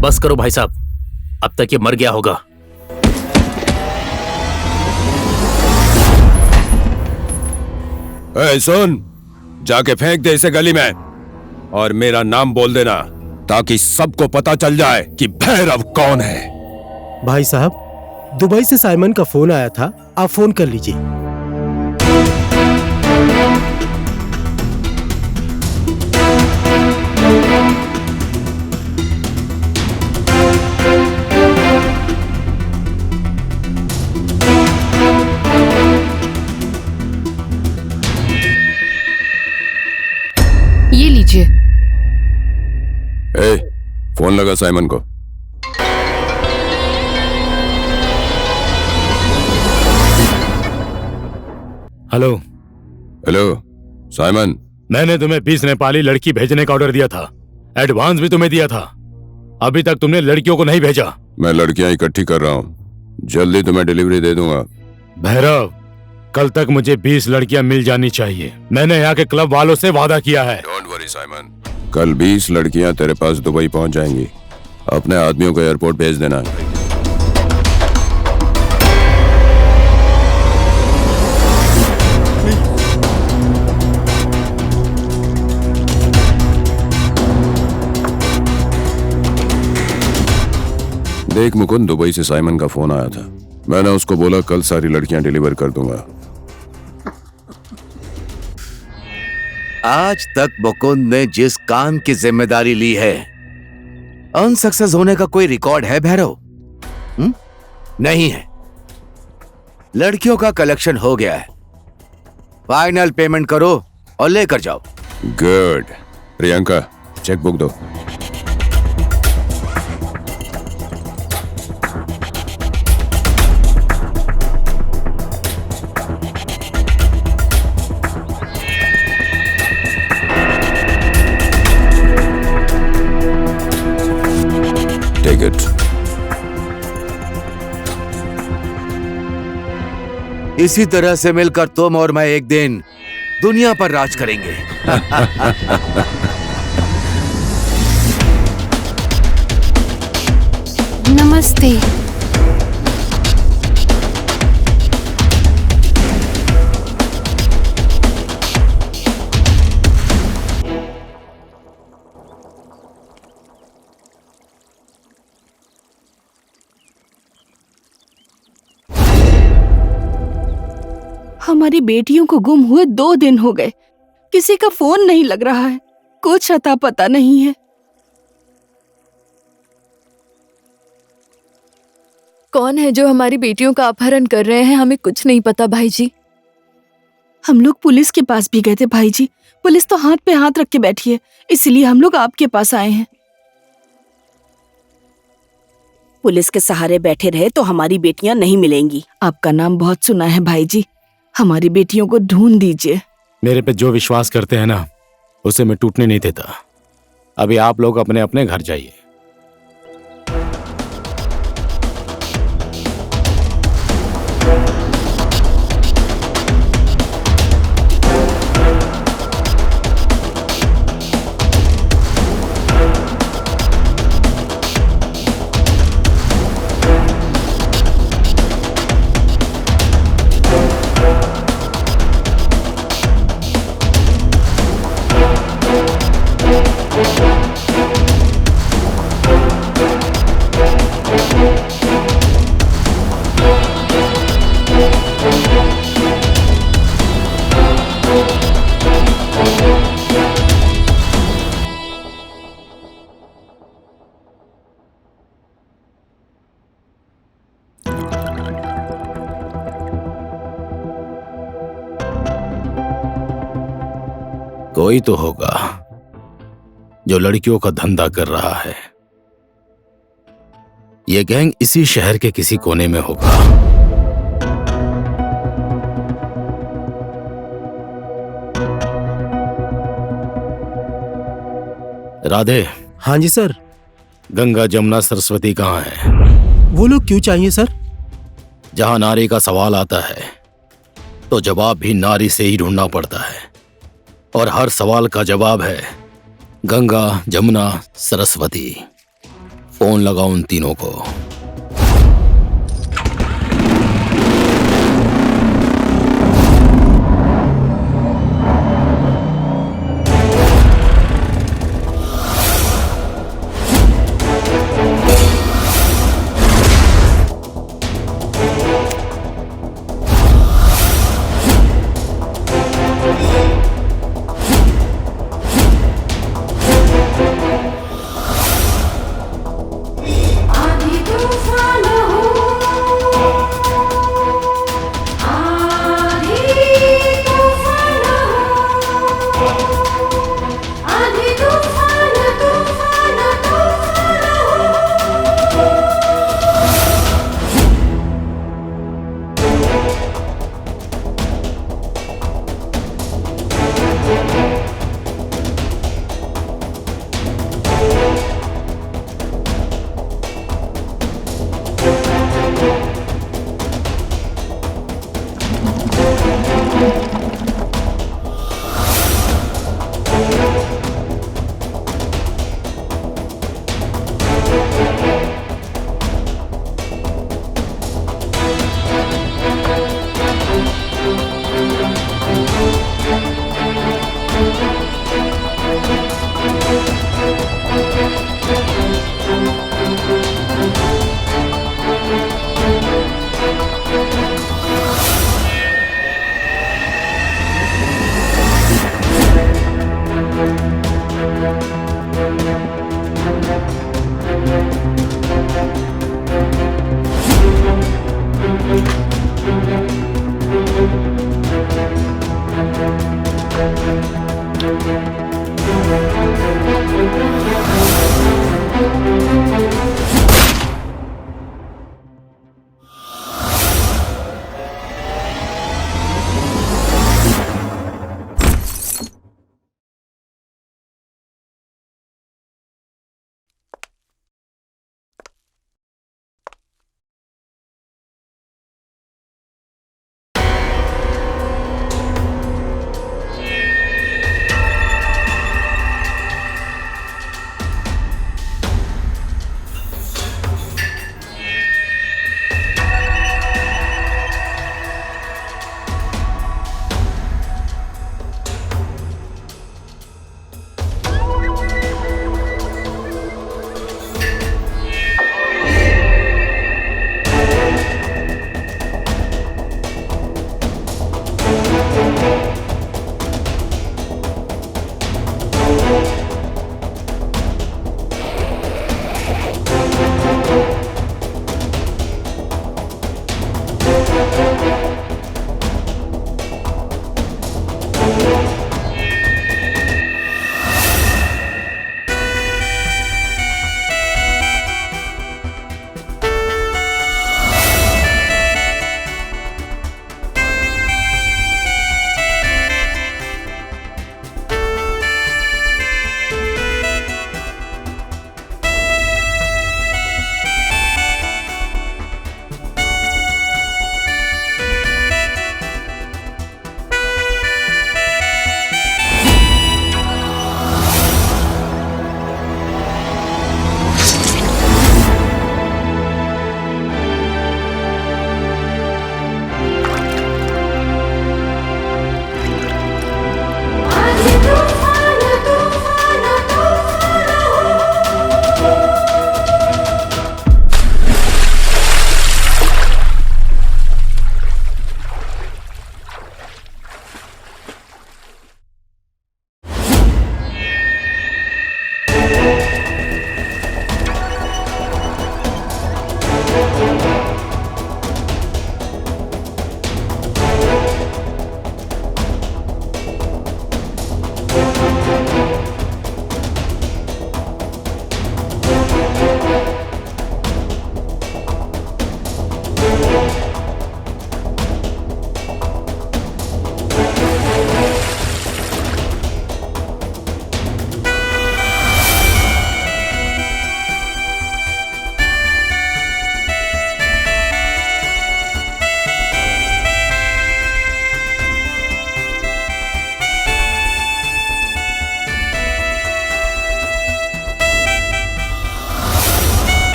बस करो भाई साहब, अब तक ये मर गया होगा। सुन, जाके फेंक दे इसे गली में और मेरा नाम बोल देना ताकि सबको पता चल जाए कि भैरव कौन है। भाई साहब, दुबई से साइमन का फोन आया था, आप फोन कर लीजिए। ये लीजिए। फोन लगा साइमन को। हेलो। हेलो साइमन, मैंने तुम्हें 20 नेपाली लड़की भेजने का ऑर्डर दिया था, एडवांस भी तुम्हें दिया था। अभी तक तुमने लड़कियों को नहीं भेजा। मैं लड़कियां इकट्ठी कर रहा हूँ, जल्दी तुम्हें डिलीवरी दे दूंगा। भैरव, कल तक मुझे 20 लड़कियां मिल जानी चाहिए। मैंने यहाँ के क्लब वालों से वादा किया है। डोंट वरी साइमन, कल 20 लड़कियां तेरे पास दुबई पहुंच जाएंगी। अपने आदमियों को एयरपोर्ट भेज देना। देख मुकुंद, दुबई से साइमन का फोन आया था। मैंने उसको बोला कल सारी लड़कियां डिलीवर कर दूंगा। आज तक मुकुंद ने जिस काम की जिम्मेदारी ली है, अनसक्सेस होने का कोई रिकॉर्ड है भैरव? नहीं है। लड़कियों का कलेक्शन हो गया है, फाइनल पेमेंट करो और लेकर जाओ। गुड। प्रियंका, चेक बुक दो। Take it. इसी तरह से मिलकर तुम और मैं एक दिन दुनिया पर राज करेंगे। नमस्ते। हमारी बेटियों को गुम हुए 2 दिन हो गए। किसी का फोन नहीं लग रहा है, कुछ अता पता नहीं है। कौन है जो हमारी बेटियों का अपहरण कर रहे हैं? हमें कुछ नहीं पता भाई जी। हम लोग पुलिस के पास भी गए थे भाई जी। पुलिस तो हाथ पे हाथ रख के बैठी है, इसलिए हम लोग आपके पास आए हैं। पुलिस के सहारे बैठे रहे तो हमारी बेटियां नहीं मिलेंगी। आपका नाम बहुत सुना है भाई जी, हमारी बेटियों को ढूंढ दीजिए। मेरे पे जो विश्वास करते हैं ना, उसे मैं टूटने नहीं देता। अभी आप लोग अपने अपने घर जाइए। कोई तो होगा जो लड़कियों का धंधा कर रहा है। ये गैंग इसी शहर के किसी कोने में होगा। राधे। हाँ जी सर। गंगा, जमुना, सरस्वती कहाँ है? वो लोग क्यों चाहिए सर? जहां नारी का सवाल आता है तो जवाब भी नारी से ही ढूंढना पड़ता है, और हर सवाल का जवाब है गंगा, जमुना, सरस्वती। फोन लगाओ उन तीनों को।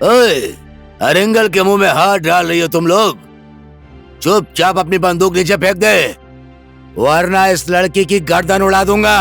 ओए, अरिंगल के मुंह में हाथ डाल रही हो तुम लोग। चुपचाप अपनी बंदूक नीचे फेंक दे, वरना इस लड़की की गर्दन उड़ा दूंगा।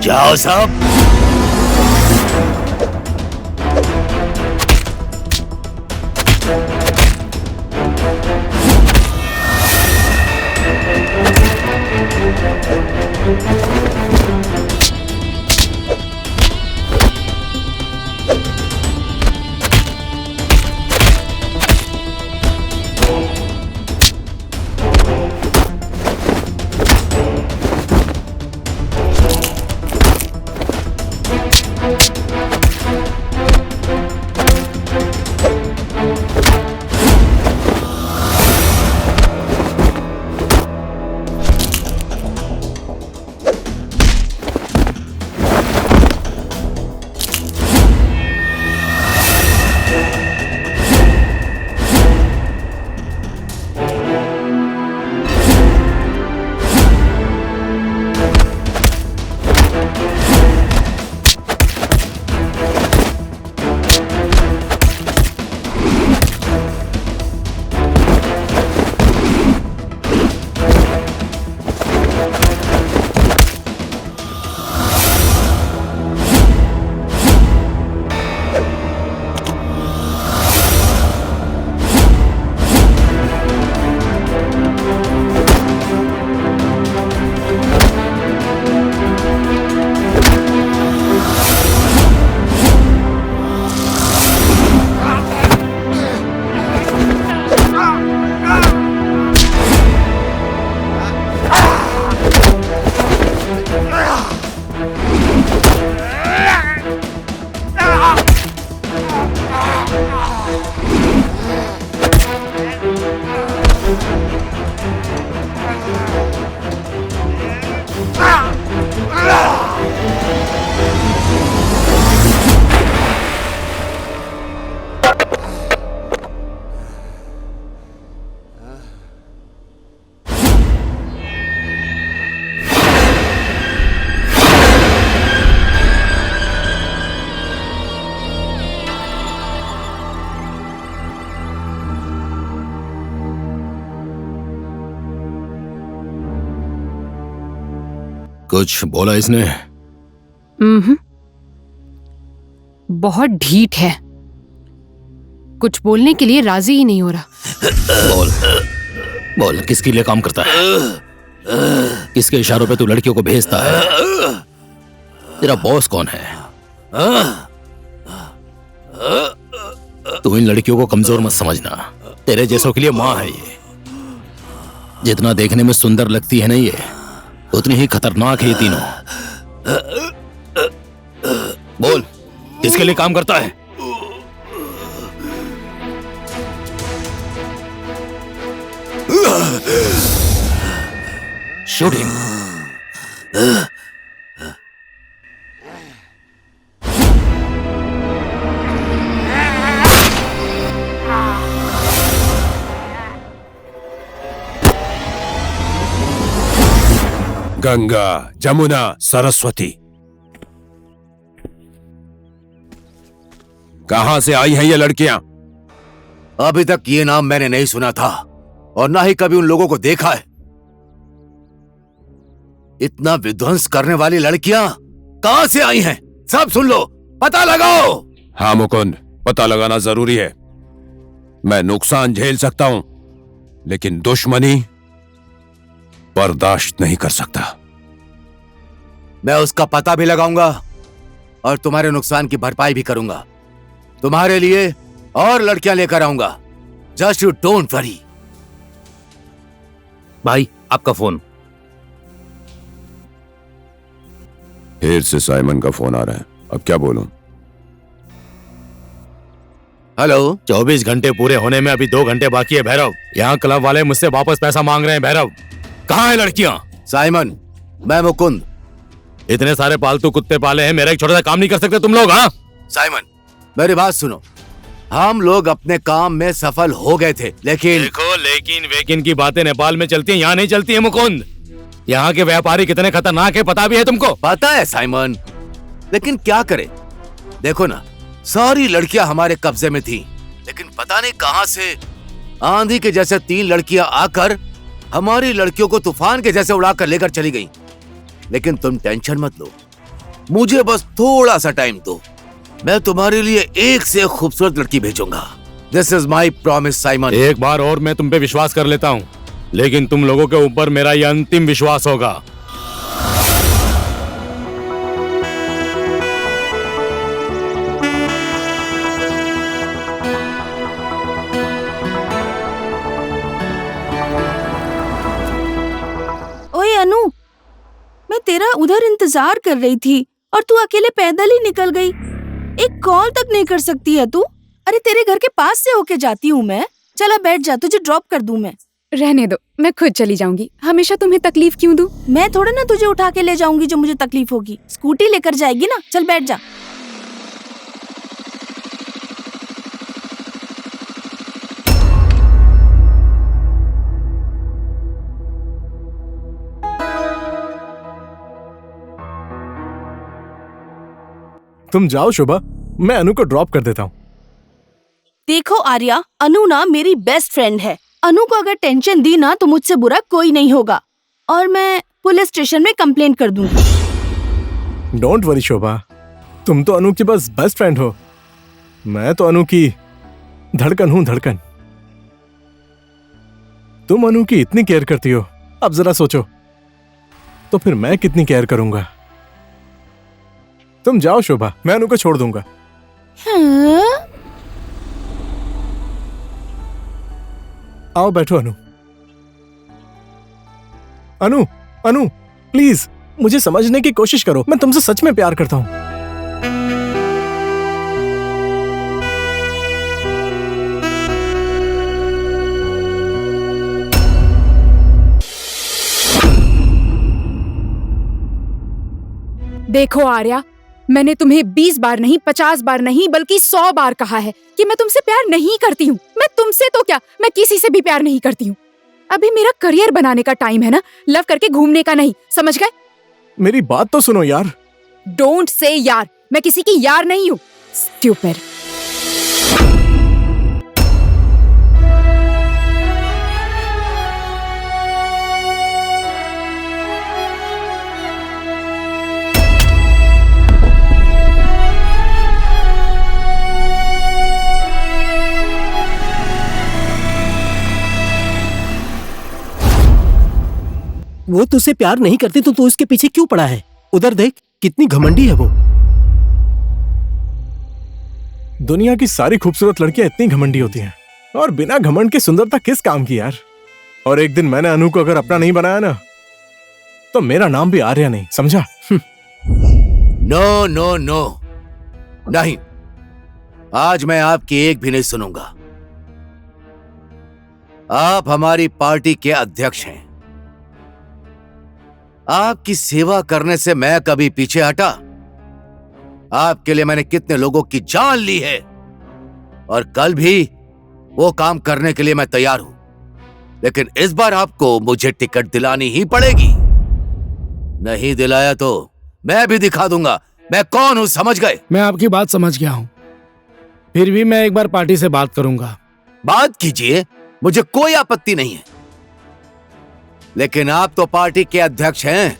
जाओ सब। कुछ बोला इसने? बहुत ढीठ है, कुछ बोलने के लिए राजी ही नहीं हो रहा। बोल बोल, किसके लिए काम करता है? किसके इशारों पे तू लड़कियों को भेजता है? तेरा बॉस कौन है? तू इन लड़कियों को कमजोर मत समझना, तेरे जैसों के लिए माँ है ये। जितना देखने में सुंदर लगती है ना ये, उतनी ही खतरनाक है ये तीनों। बोल, किसके लिए काम करता है? Shoot him. गंगा, जमुना, सरस्वती कहां से आई हैं ये लड़कियां? अभी तक ये नाम मैंने नहीं सुना था और ना ही कभी उन लोगों को देखा है। इतना विध्वंस करने वाली लड़कियां कहां से आई हैं? सब सुन लो, पता लगाओ। हाँ मुकुंद, पता लगाना जरूरी है। मैं नुकसान झेल सकता हूं, लेकिन दुश्मनी बर्दाश्त नहीं कर सकता। मैं उसका पता भी लगाऊंगा और तुम्हारे नुकसान की भरपाई भी करूंगा। तुम्हारे लिए और लड़कियां लेकर आऊंगा। Just you don't worry. भाई आपका फोन। फिर से साइमन का फोन आ रहा है, अब क्या बोलूं? हेलो। 24 घंटे पूरे होने में अभी 2 घंटे बाकी है भैरव। यहाँ क्लब वाले मुझसे वापस पैसा मांग रहे हैं भैरव। कहाँ है लड़कियां? साइमन, मैं मुकुंद। इतने सारे पालतू कुत्ते पाले हैं, मेरा एक छोटा सा काम नहीं कर सकते तुम लोग? हाँ साइमन, मेरी बात सुनो। हम लोग अपने काम में सफल हो गए थे, लेकिन देखो, लेकिन वेकिन की बातें नेपाल में चलती हैं, यहाँ नहीं चलती है मुकुंद। यहाँ के व्यापारी कितने खतरनाक है पता भी है तुमको? पता है साइमन, लेकिन क्या करे। देखो ना, सारी लड़कियां हमारे कब्जे में थी, लेकिन पता नहीं कहां से आंधी के जैसे 3 लड़कियां आकर हमारी लड़कियों को तूफान के जैसे उड़ाकर लेकर चली गईं। लेकिन तुम टेंशन मत लो, मुझे बस थोड़ा सा टाइम दो। मैं तुम्हारे लिए एक से एक खूबसूरत लड़की भेजूंगा। This is my promise Simon. एक बार और मैं तुम पे विश्वास कर लेता हूँ, लेकिन तुम लोगों के ऊपर मेरा यह अंतिम विश्वास होगा। ओए अनु, मैं तेरा उधर इंतजार कर रही थी और तू अकेले पैदल ही निकल गई। एक कॉल तक नहीं कर सकती है तू? अरे तेरे घर के पास से होके जाती हूँ मैं। चला बैठ जा, तुझे ड्रॉप कर दूं मैं। रहने दो, मैं खुद चली जाऊंगी। हमेशा तुम्हें तकलीफ क्यों दूं? मैं थोड़ा ना तुझे उठा के ले जाऊंगी जो मुझे तकलीफ होगी। स्कूटी लेकर जाएगी ना, चल बैठ जा। तुम जाओ शोभा, मैं अनु को ड्रॉप कर देता हूँ। देखो आर्या, अनु ना मेरी बेस्ट फ्रेंड है। अनु को अगर टेंशन दी ना तो मुझसे बुरा कोई नहीं होगा और मैं पुलिस स्टेशन में कंप्लेंट कर दूंगी। डोंट वरी शोभा, तुम तो अनु की बस बेस्ट फ्रेंड हो। मैं तो अनु की धड़कन हूँ, धड़कन। तुम अनु की इतनी केयर करती हो, अब जरा सोचो तो फिर मैं कितनी केयर करूंगा। तुम जाओ शोभा, मैं अनु को छोड़ दूंगा। हाँ? आओ बैठो अनु। अनु, अनु प्लीज मुझे समझने की कोशिश करो, मैं तुमसे सच में प्यार करता हूं। देखो आर्या, मैंने तुम्हें 20 बार नहीं, 50 बार नहीं, बल्कि 100 बार कहा है कि मैं तुमसे प्यार नहीं करती हूँ। मैं तुमसे तो क्या, मैं किसी से भी प्यार नहीं करती हूँ। अभी मेरा करियर बनाने का टाइम है ना, लव करके घूमने का नहीं, समझ गए? मेरी बात तो सुनो यार। डोंट से यार, मैं किसी की यार नहीं हूँ। स्टूपिड। वो तुझसे प्यार नहीं करती तो तू उसके पीछे क्यों पड़ा है? उधर देख, कितनी घमंडी है वो। दुनिया की सारी खूबसूरत लड़कियां इतनी घमंडी होती हैं, और बिना घमंड के सुंदरता किस काम की यार। और एक दिन मैंने अनु को अगर अपना नहीं बनाया ना, तो मेरा नाम भी आर्या नहीं, समझा? नो नो नो, नहीं, आज मैं आपकी एक भी नहीं सुनूंगा। आप हमारी पार्टी के अध्यक्ष हैं। आपकी सेवा करने से मैं कभी पीछे हटा? आपके लिए मैंने कितने लोगों की जान ली है, और कल भी वो काम करने के लिए मैं तैयार हूं। लेकिन इस बार आपको मुझे टिकट दिलानी ही पड़ेगी। नहीं दिलाया तो मैं भी दिखा दूंगा मैं कौन हूं, समझ गए? मैं आपकी बात समझ गया हूं, फिर भी मैं एक बार पार्टी से बात करूंगा। बात कीजिए, मुझे कोई आपत्ति नहीं है। लेकिन आप तो पार्टी के अध्यक्ष हैं,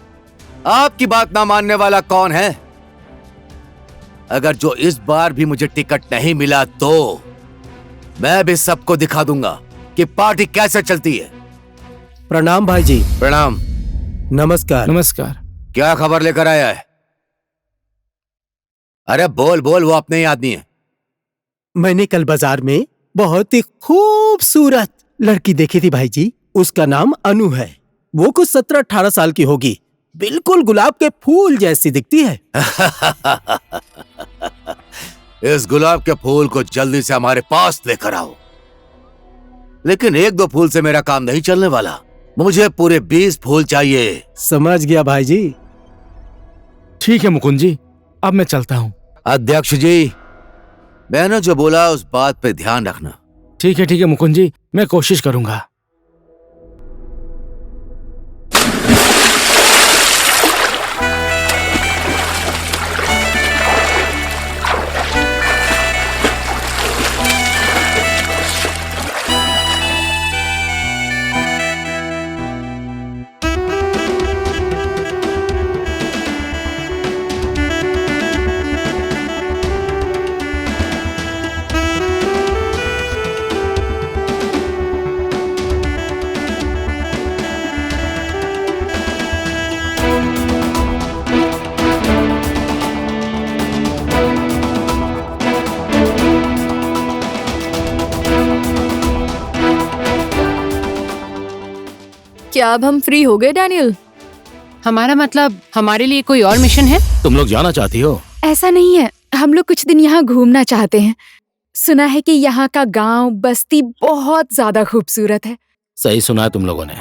आपकी बात ना मानने वाला कौन है? अगर जो इस बार भी मुझे टिकट नहीं मिला तो मैं भी सबको दिखा दूंगा कि पार्टी कैसे चलती है। प्रणाम भाई जी। प्रणाम। नमस्कार। नमस्कार। क्या खबर लेकर आया है? अरे बोल बोल, वो अपने ही आदमी है। मैंने कल बाजार में बहुत ही खूबसूरत लड़की देखी थी भाई जी। उसका नाम अनु है। वो कुछ 17-18 साल की होगी, बिल्कुल गुलाब के फूल जैसी दिखती है। इस गुलाब के फूल को जल्दी से हमारे पास लेकर आओ। लेकिन 1-2 फूल से मेरा काम नहीं चलने वाला, मुझे पूरे 20 फूल चाहिए। समझ गया भाई जी। ठीक है मुकुंद जी, अब मैं चलता हूँ। अध्यक्ष जी, मैंने जो बोला उस बात पे ध्यान रखना। ठीक है मुकुंद जी, मैं कोशिश करूंगा। क्या अब हम फ्री हो गए डैनियल? हमारा मतलब हमारे लिए कोई और मिशन है? तुम लोग जाना चाहती हो? ऐसा नहीं है, हम लोग कुछ दिन यहाँ घूमना चाहते हैं। सुना है कि यहाँ का गांव बस्ती बहुत ज्यादा खूबसूरत है। सही सुना है तुम लोगों ने।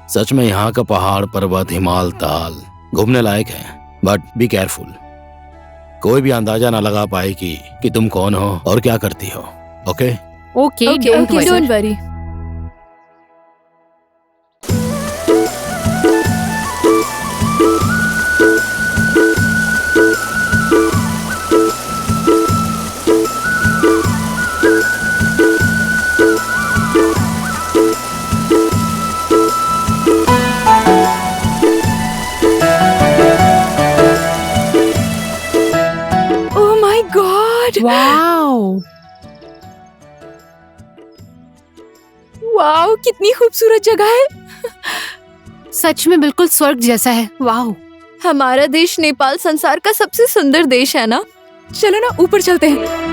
सच में यहाँ का पहाड़, पर्वत, हिमाल, ताल घूमने लायक है। बट बी केयरफुल, कोई भी अंदाजा ना लगा पाए कि तुम कौन हो और क्या करती हो। Okay? Okay, don't worry. Wow, wow, कितनी खूबसूरत जगह है। सच में बिल्कुल स्वर्ग जैसा है। वाओ। हमारा देश नेपाल संसार का सबसे सुंदर देश है ना। चलो ना ऊपर चलते हैं।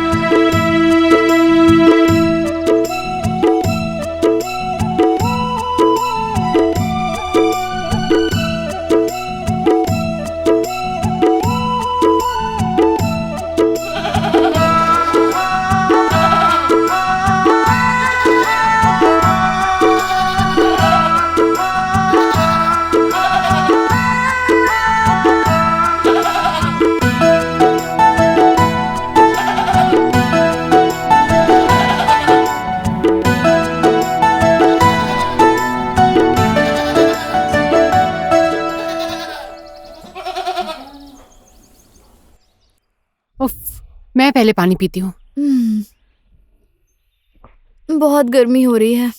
मैं पहले पानी पीती हूँ। बहुत गर्मी हो रही है।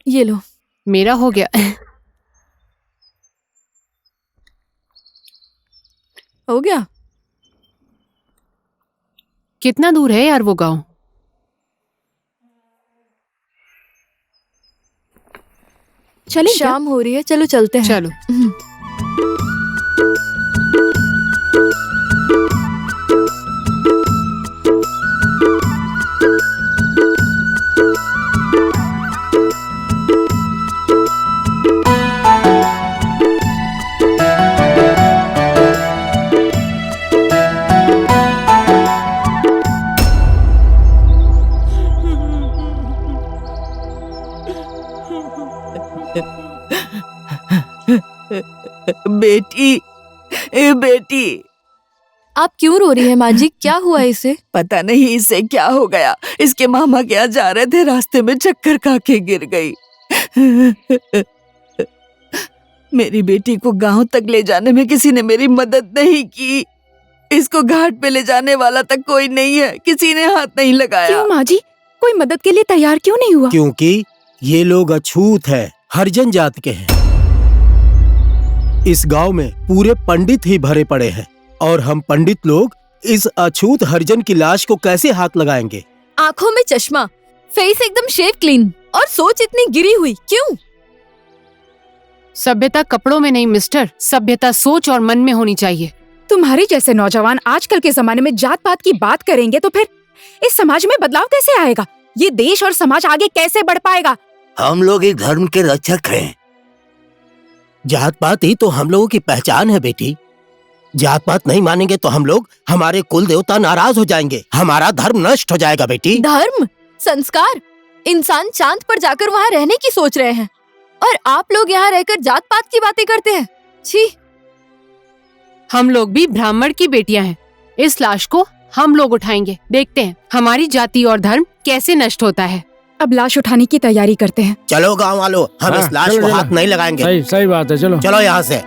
ये लो। मेरा हो गया। हो गया? कितना दूर है यार वो गांव? चले क्या? शाम हो रही है, चलो चलते हैं। चलो। बेटी, बेटी। आप क्यों रो रही है माँ जी? क्या हुआ इसे? पता नहीं इसे क्या हो गया। इसके मामा क्या जा रहे थे, रास्ते में चक्कर खा के गिर गई। मेरी बेटी को गांव तक ले जाने में किसी ने मेरी मदद नहीं की। इसको घाट पे ले जाने वाला तक कोई नहीं है, किसी ने हाथ नहीं लगाया। क्यों माँ जी, कोई मदद के लिए तैयार क्यों नहीं हुआ? क्योंकि ये लोग अछूत है, हरिजन जात के हैं। इस गांव में पूरे पंडित ही भरे पड़े हैं और हम पंडित लोग इस अछूत हरिजन की लाश को कैसे हाथ लगाएंगे? आंखों में चश्मा, फेस एकदम शेव क्लीन और सोच इतनी गिरी हुई, क्यों? सभ्यता कपड़ों में नहीं मिस्टर, सभ्यता सोच और मन में होनी चाहिए। तुम्हारे जैसे नौजवान आजकल के जमाने में जात पात की बात करेंगे तो फिर इस समाज में बदलाव कैसे आएगा? ये देश और समाज आगे कैसे बढ़ पाएगा? हम लोग एक धर्म के रक्षक हैं। जात पात ही तो हम लोगों की पहचान है बेटी। जात पात नहीं मानेंगे तो हम लोग, हमारे कुल देवता नाराज हो जाएंगे, हमारा धर्म नष्ट हो जाएगा बेटी। धर्म, संस्कार, इंसान चांद पर जाकर वहाँ रहने की सोच रहे हैं और आप लोग यहाँ रहकर जात पात की बातें करते हैं। छी। हम लोग भी ब्राह्मण की बेटियां हैं। इस लाश को हम लोग उठाएंगे, देखते हैं हमारी जाति और धर्म कैसे नष्ट होता है। अब लाश उठाने की तैयारी करते हैं। चलो गांव वालों, हम इस लाश को हाथ नहीं लगाएंगे। सही सही बात है, चलो चलो यहाँ से।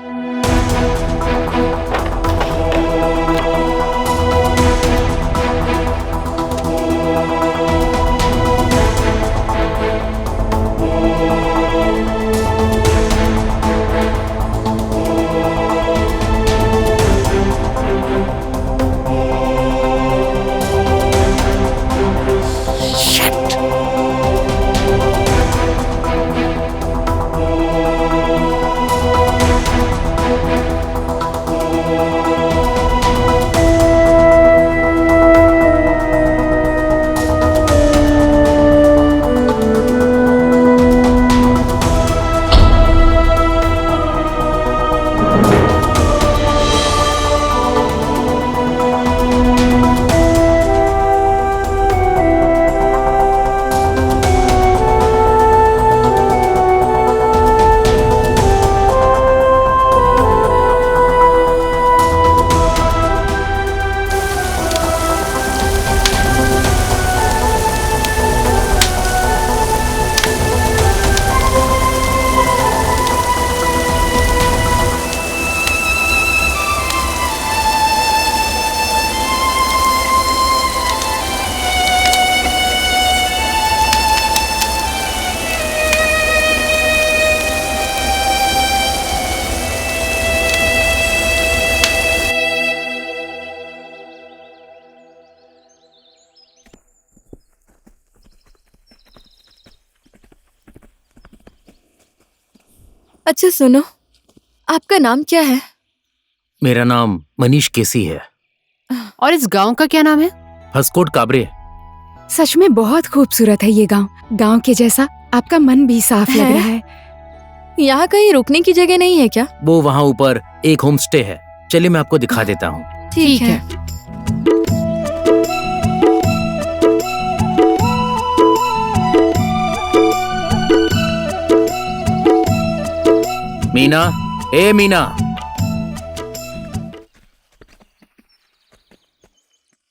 अच्छा सुनो, आपका नाम क्या है? मेरा नाम मनीष केसी है। और इस गांव का क्या नाम है? हसकोट काबरे। सच में बहुत खूबसूरत है ये गांव। गांव के जैसा आपका मन भी साफ लग रहा है। यहाँ कहीं रुकने की जगह नहीं है क्या? वो वहाँ ऊपर एक होम स्टे है, चलिए मैं आपको दिखा देता हूँ। ठीक है। मीना, ए मीना।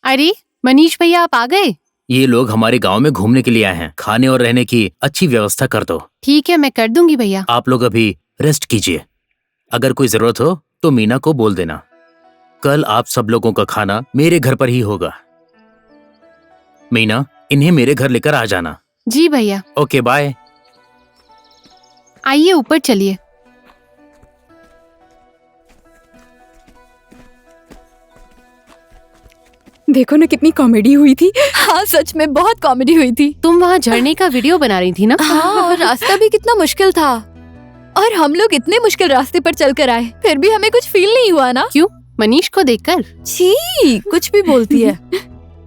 अरे मनीष भैया, आप आ गए? ये लोग हमारे गांव में घूमने के लिए आए हैं। खाने और रहने की अच्छी व्यवस्था कर दो। ठीक है, मैं कर दूंगी भैया। आप लोग अभी रेस्ट कीजिए। अगर कोई जरूरत हो तो मीना को बोल देना। कल आप सब लोगों का खाना मेरे घर पर ही होगा। मीना, इन्हें मेरे घर लेकर आ जाना। जी भैया। Okay, bye. आइए ऊपर चलिए। देखो ना कितनी कॉमेडी हुई थी। हाँ सच में बहुत कॉमेडी हुई थी। तुम वहाँ झरने का वीडियो बना रही थी ना? हाँ, और रास्ता भी कितना मुश्किल था। और हम लोग इतने मुश्किल रास्ते पर चलकर आए, फिर भी हमें कुछ फील नहीं हुआ ना? क्यों? मनीष को देखकर? छी, कुछ भी बोलती है।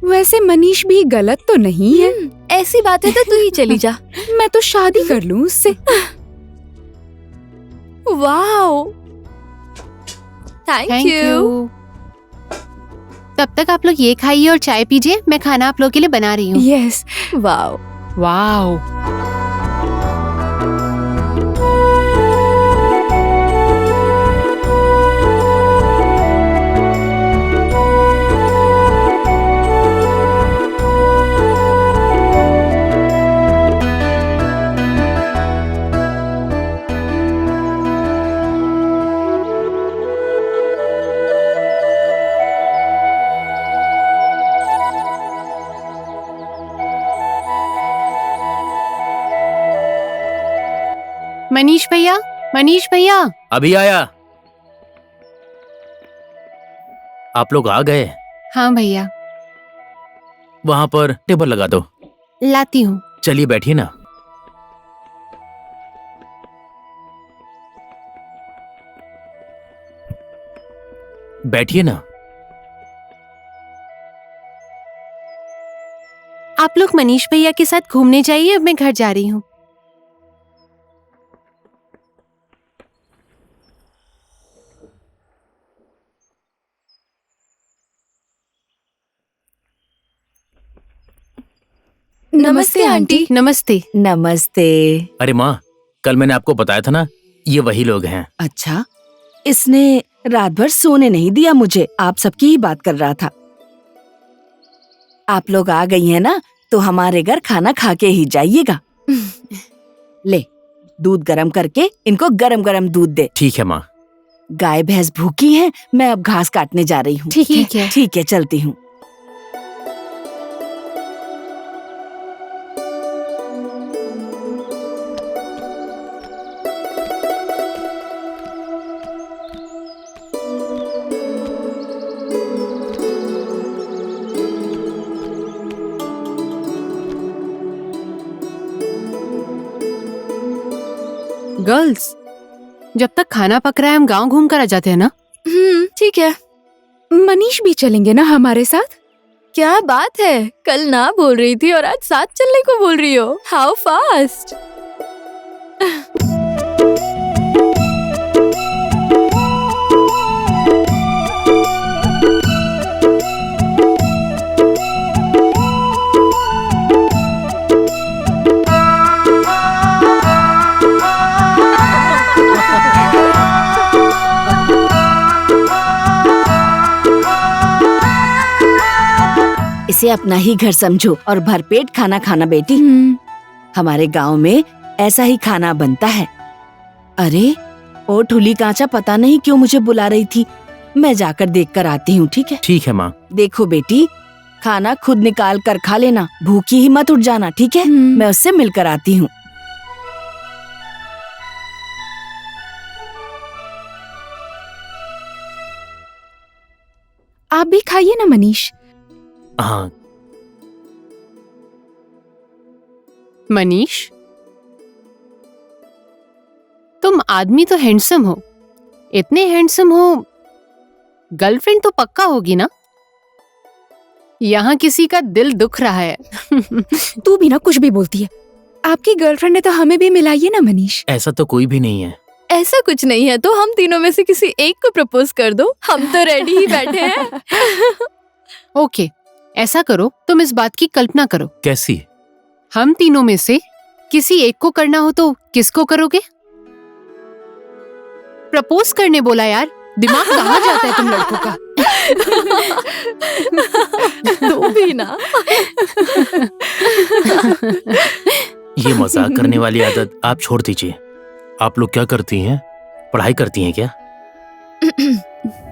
वैसे मनीष भी गलत तो नहीं है। ऐसी बात है तो तू ही चली जा। मैं तो शादी कर लूं उससे। Wow, thank you. तब तक आप लोग ये खाइए और चाय पीजिए, मैं खाना आप लोग के लिए बना रही हूँ। यस। Wow wow. मनीष भैया, मनीष भैया। अभी आया। आप लोग आ गए? हाँ भैया। वहां पर टेबल लगा दो। लाती हूँ। चलिए बैठिए ना। बैठिए ना। आप लोग मनीष भैया के साथ घूमने जाइए, अब मैं घर जा रही हूँ। नमस्ते आंटी। नमस्ते। नमस्ते। अरे माँ, कल मैंने आपको बताया था ना, ये वही लोग हैं। अच्छा, इसने रात भर सोने नहीं दिया मुझे, आप सबकी ही बात कर रहा था। आप लोग आ गई हैं ना, तो हमारे घर खाना खा के ही जाइएगा। ले, दूध गरम करके इनको गरम गरम दूध दे। ठीक है माँ। गाय भैंस भूखी हैं, मैं अब घास काटने जा रही हूँ। ठीक है। ठीक है, चलती हूँ। गर्ल्स, जब तक खाना पक रहा है हम गांव घूम कर आ जाते हैं ना? ठीक है। मनीष भी चलेंगे ना हमारे साथ? क्या बात है, कल ना बोल रही थी और आज साथ चलने को बोल रही हो। How fast. इसे अपना ही घर समझो और भरपेट खाना खाना बेटी। हमारे गांव में ऐसा ही खाना बनता है। अरे, ओ ठुली कांचा पता नहीं क्यों मुझे बुला रही थी, मैं जाकर देख कर आती हूँ। ठीक है? ठीक है माँ। देखो बेटी, खाना खुद निकाल कर खा लेना, भूखी ही मत उठ जाना। ठीक है? मैं उससे मिलकर आती हूँ। आप भी खाइए ना मनीष। हाँ। मनीष, तुम आदमी तो हैंडसम हो, इतने हैंडसम हो, गर्लफ्रेंड तो पक्का होगी ना? यहाँ किसी का दिल दुख रहा है। तू भी ना कुछ भी बोलती है। आपकी गर्लफ्रेंड ने तो हमें भी मिलाई ना मनीष। ऐसा तो कोई भी नहीं है। ऐसा कुछ नहीं है तो हम तीनों में से किसी एक को प्रपोज कर दो, हम तो रेडी ही बैठे हैं। ओके, ऐसा करो, तुम इस बात की कल्पना करो। कैसी? हम तीनों में से किसी एक को करना हो तो किसको करोगे? प्रपोज करने बोला यार, दिमाग कहाँ जाता है तुम लड़कों का? तू भी ना। ये मजाक करने वाली आदत आप छोड़ दीजिए। आप लोग क्या करती हैं? पढ़ाई करती हैं क्या?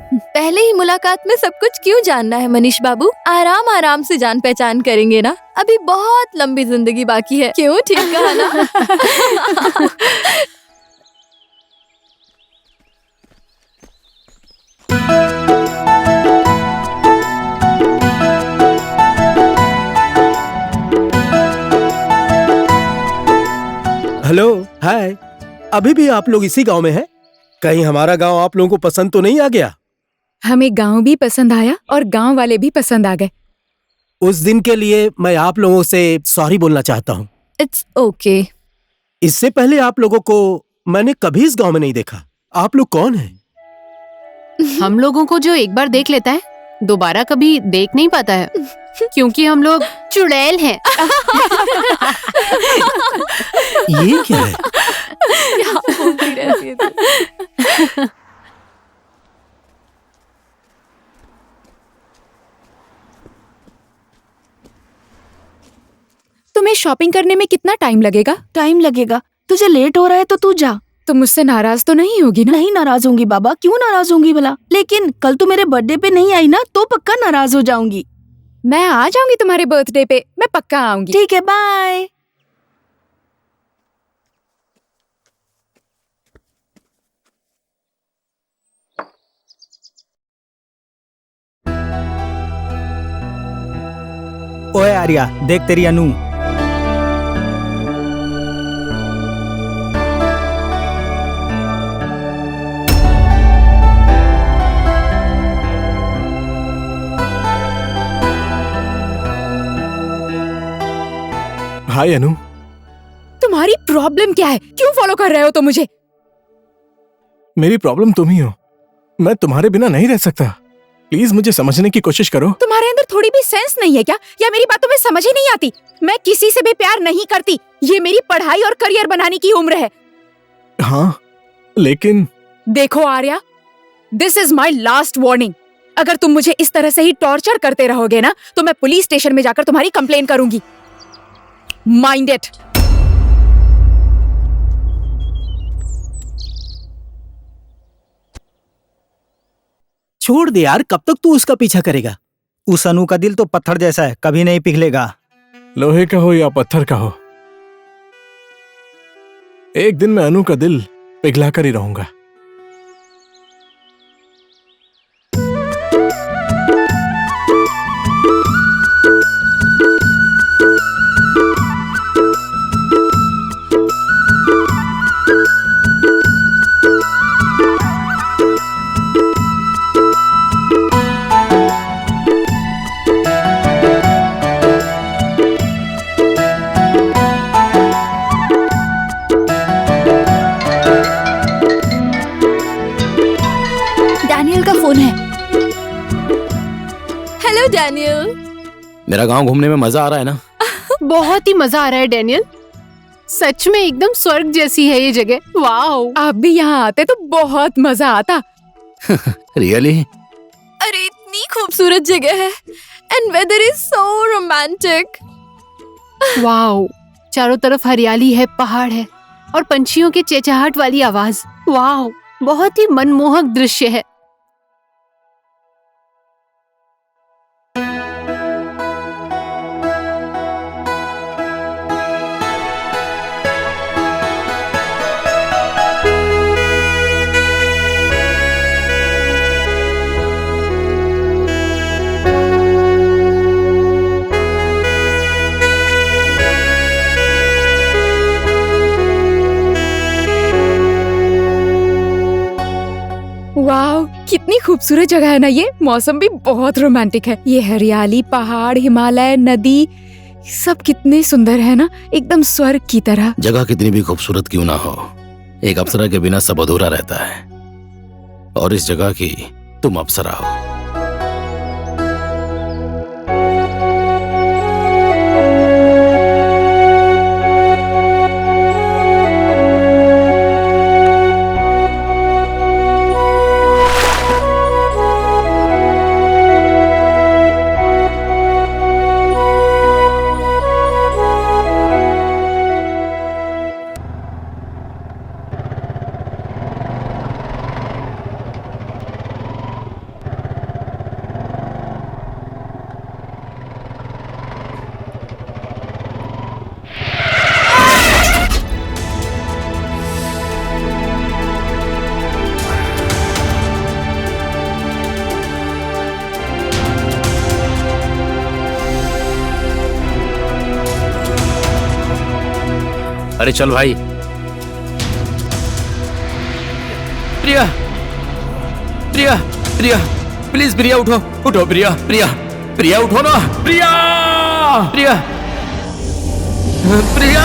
पहले ही मुलाकात में सब कुछ क्यों जानना है मनीष बाबू? आराम आराम से जान पहचान करेंगे ना, अभी बहुत लंबी जिंदगी बाकी है। क्यों, ठीक कहा ना? हेलो, हाय। अभी भी आप लोग इसी गांव में हैं? कहीं हमारा गांव आप लोगों को पसंद तो नहीं आ गया? हमें गांव भी पसंद आया और गांव वाले भी पसंद आ गए। उस दिन के लिए मैं आप लोगों से सॉरी बोलना चाहता हूँ। It's okay. इससे पहले आप लोगों को मैंने कभी इस गांव में नहीं देखा। आप लोग कौन हैं? हम लोगों को जो एक बार देख लेता है दोबारा कभी देख नहीं पाता है, क्योंकि हम लोग चुड़ैल हैं। ये क्या है? तुम्हें शॉपिंग करने में कितना टाइम लगेगा? टाइम लगेगा, तुझे लेट हो रहा है तो तू जा। तुम मुझसे नाराज तो नहीं होगी ना? नहीं नाराज होंगी बाबा, क्यों नाराज होंगी भला? लेकिन कल तू मेरे बर्थडे पे नहीं आई ना तो पक्का नाराज हो जाऊंगी। मैं आ जाऊंगी तुम्हारे बर्थडे पे, मैं पक्का आऊंगी। ठीक है, बाय। ओए आर्या, देख तेरी अनु। हाय अनु। तुम्हारी प्रॉब्लम क्या है? क्यों फॉलो कर रहे हो तुम मुझे? मेरी प्रॉब्लम तुम ही हो, मैं तुम्हारे बिना नहीं रह सकता। प्लीज मुझे समझने की कोशिश करो। तुम्हारे अंदर थोड़ी भी सेंस नहीं है क्या? या मेरी बातों में समझ ही नहीं आती? मैं किसी से भी प्यार नहीं करती, ये मेरी पढ़ाई और करियर बनाने की उम्र है। हाँ, लेकिन देखो Arya, this is my last warning. अगर तुम मुझे इस तरह से ही टॉर्चर करते रहोगे ना तो मैं पुलिस स्टेशन में जाकर तुम्हारी कंप्लेन करूंगी। Mind it. छोड़ दे यार, कब तक तू उसका पीछा करेगा? उस अनु का दिल तो पत्थर जैसा है, कभी नहीं पिघलेगा। लोहे का हो या पत्थर का हो, एक दिन मैं अनु का दिल पिघला कर ही रहूंगा। Hello Daniel. मेरा गांव घूमने में मजा आ रहा है ना? बहुत ही मजा आ रहा है डैनियल, सच में एकदम स्वर्ग जैसी है ये जगह। वाओ, आप भी यहाँ आते तो बहुत मजा आता। रियली? अरे इतनी खूबसूरत जगह है and weather is so romantic. Wow, चारों तरफ हरियाली है, पहाड़ है और पंछियों की चहचहाहट वाली आवाज। वाओ, बहुत ही मनमोहक दृश्य है। वाह, कितनी खूबसूरत जगह है ना ये। मौसम भी बहुत रोमांटिक है। ये हरियाली, पहाड़, हिमालय, नदी, सब कितने सुंदर है ना, एकदम स्वर्ग की तरह। जगह कितनी भी खूबसूरत क्यों ना हो, एक अप्सरा के बिना सब अधूरा रहता है, और इस जगह की तुम अप्सरा हो। अरे चल भाई। प्रिया, प्रिया, प्रिया, प्लीज प्रिया उठो, उठो प्रिया, प्रिया, प्रिया उठो ना, प्रिया, प्रिया, प्रिया।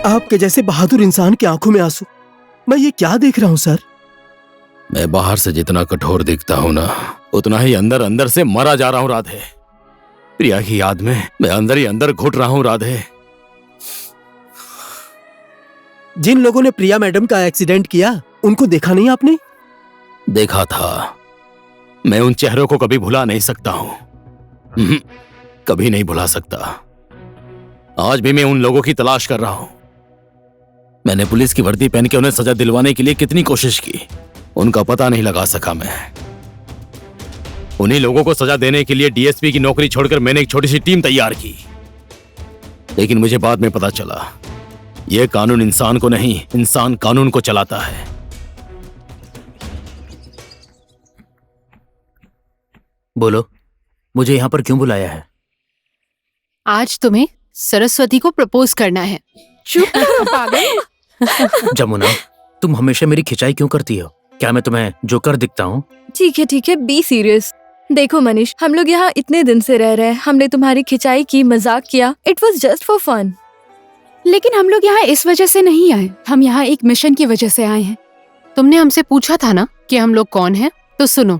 आपके जैसे बहादुर इंसान की आंखों में आंसू, मैं ये क्या देख रहा हूँ सर? मैं बाहर से जितना कठोर दिखता हूं ना, उतना ही अंदर अंदर से मरा जा रहा हूं राधे। प्रिया की याद में मैं अंदर ही अंदर घुट रहा हूं राधे। जिन लोगों ने प्रिया मैडम का एक्सीडेंट किया, उनको देखा नहीं आपने? देखा था। मैं उन चेहरों को कभी भुला नहीं सकता हूं। कभी नहीं भुला सकता। आज भी मैं उन लोगों की तलाश कर रहा हूं। मैंने पुलिस की वर्दी पहन के उन्हें सजा दिलवाने के लिए कितनी कोशिश की, उनका पता नहीं लगा सका मैं। उन्हीं लोगों को सजा देने के लिए डीएसपी की नौकरी छोड़कर मैंने एक छोटी सी टीम तैयार की, लेकिन मुझे बाद में पता चला यह कानून इंसान को नहीं, इंसान कानून को चलाता है। बोलो, मुझे यहां पर क्यों बुलाया है? आज तुम्हें सरस्वती को प्रपोज करना है। चुप करो पागल। जमुना, तुम हमेशा मेरी खिंचाई क्यों करती हो? क्या मैं तुम्हें जोकर दिखता हूँ? ठीक है, बी सीरियस। देखो मनीष, हम लोग यहाँ इतने दिन से रह रहे हैं, हमने तुम्हारी खिंचाई की, मजाक किया। It was just for fun. लेकिन हम लोग यहाँ इस वजह से नहीं आए, हम यहाँ एक मिशन की वजह से आए हैं। तुमने हमसे पूछा था ना कि हम लोग कौन हैं, तो सुनो।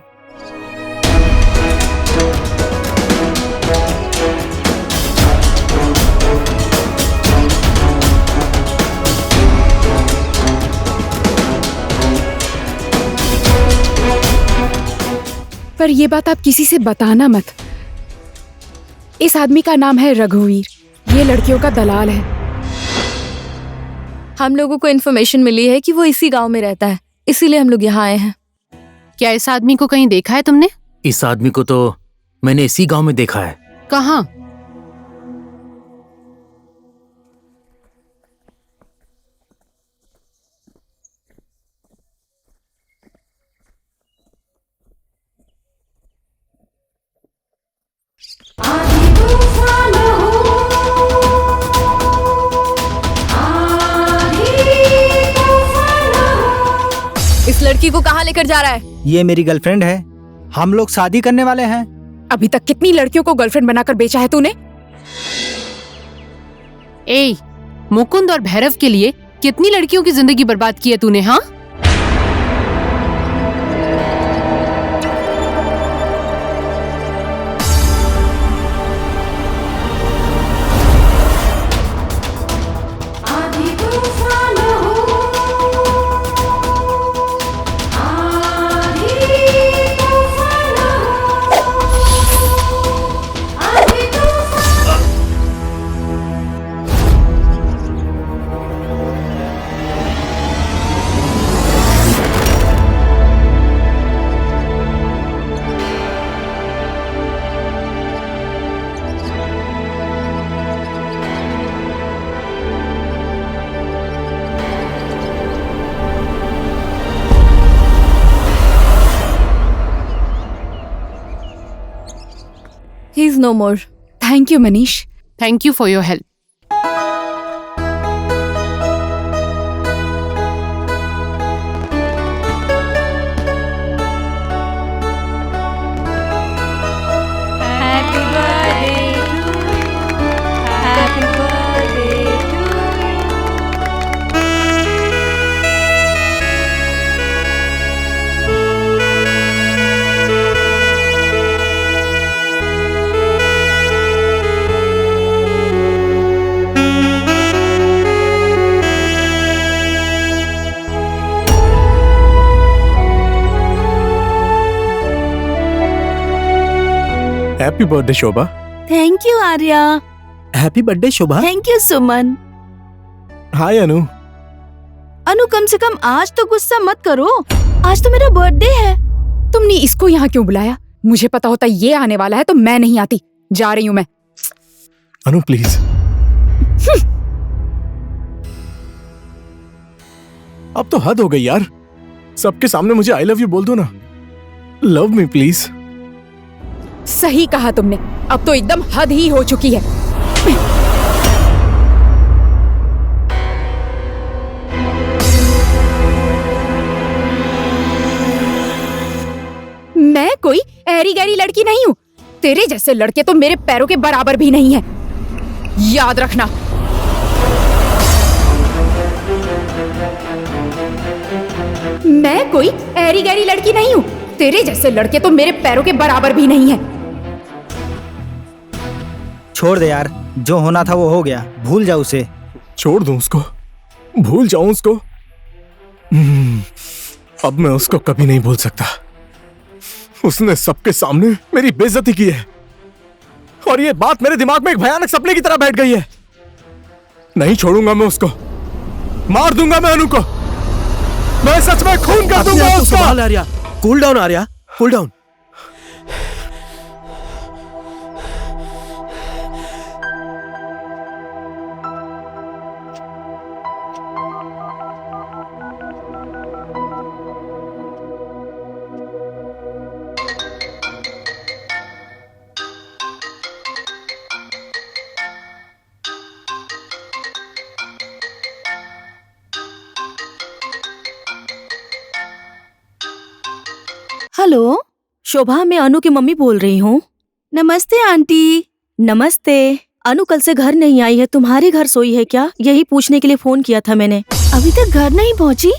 पर ये बात आप किसी से बताना मत। इस आदमी का नाम है रघुवीर, ये लड़कियों का दलाल है। हम लोगों को इन्फॉर्मेशन मिली है कि वो इसी गांव में रहता है, इसीलिए हम लोग यहाँ आए हैं। क्या इस आदमी को कहीं देखा है तुमने? इस आदमी को तो मैंने इसी गांव में देखा है। कहाँ? इस लड़की को कहाँ लेकर जा रहा है? ये मेरी गर्लफ्रेंड है, हम लोग शादी करने वाले हैं। अभी तक कितनी लड़कियों को गर्लफ्रेंड बनाकर बेचा है तूने? ए, मुकुंद और भैरव के लिए कितनी लड़कियों की जिंदगी बर्बाद की है तूने? हाँ, he is no more. Thank you Manish. Thank you for your help. Happy birthday Shobha. Thank you Arya. Happy birthday Shobha. Thank you Suman. Hi Anu. Anu, कम से कम आज तो गुस्सा मत करो, आज तो मेरा बर्थडे है। तुमने इसको यहाँ क्यों बुलाया? मुझे पता होता ये आने वाला है तो मैं नहीं आती। जा रही हूँ मैं। अनु प्लीज। अब तो हद हो गई यार। सबके सामने मुझे आई लव यू बोल दो ना। Love me please. सही कहा तुमने, अब तो एकदम हद ही हो चुकी है। मैं कोई ऐरी गैरी लड़की नहीं हूँ। तेरे जैसे लड़के तो मेरे पैरों के बराबर भी नहीं है, याद रखना। मैं कोई ऐरी गैरी लड़की नहीं हूँ। तेरे जैसे लड़के तो मेरे पैरों के बराबर भी नहीं है। छोड़ दे यार, जो होना था वो हो गया, भूल जा उसे। छोड़ दूं उसको, भूल जाऊं उसको? अब मैं उसको कभी नहीं भूल सकता। उसने सबके सामने मेरी बेइज्जती की है और ये बात मेरे दिमाग में एक भयानक सपने की तरह बैठ गई है। नहीं छोड़ूंगा मैं उसको, मार दूंगा मैं अनु को। मैं सच में खून कर दूंगा उसको। Arya, cool down Arya, cool down. Hello Shobha, मैं अनु की मम्मी बोल रही हूँ। नमस्ते आंटी। नमस्ते। अनु कल से घर नहीं आई है, तुम्हारे घर सोई है क्या? यही पूछने के लिए फोन किया था मैंने। अभी तक घर नहीं पहुँची?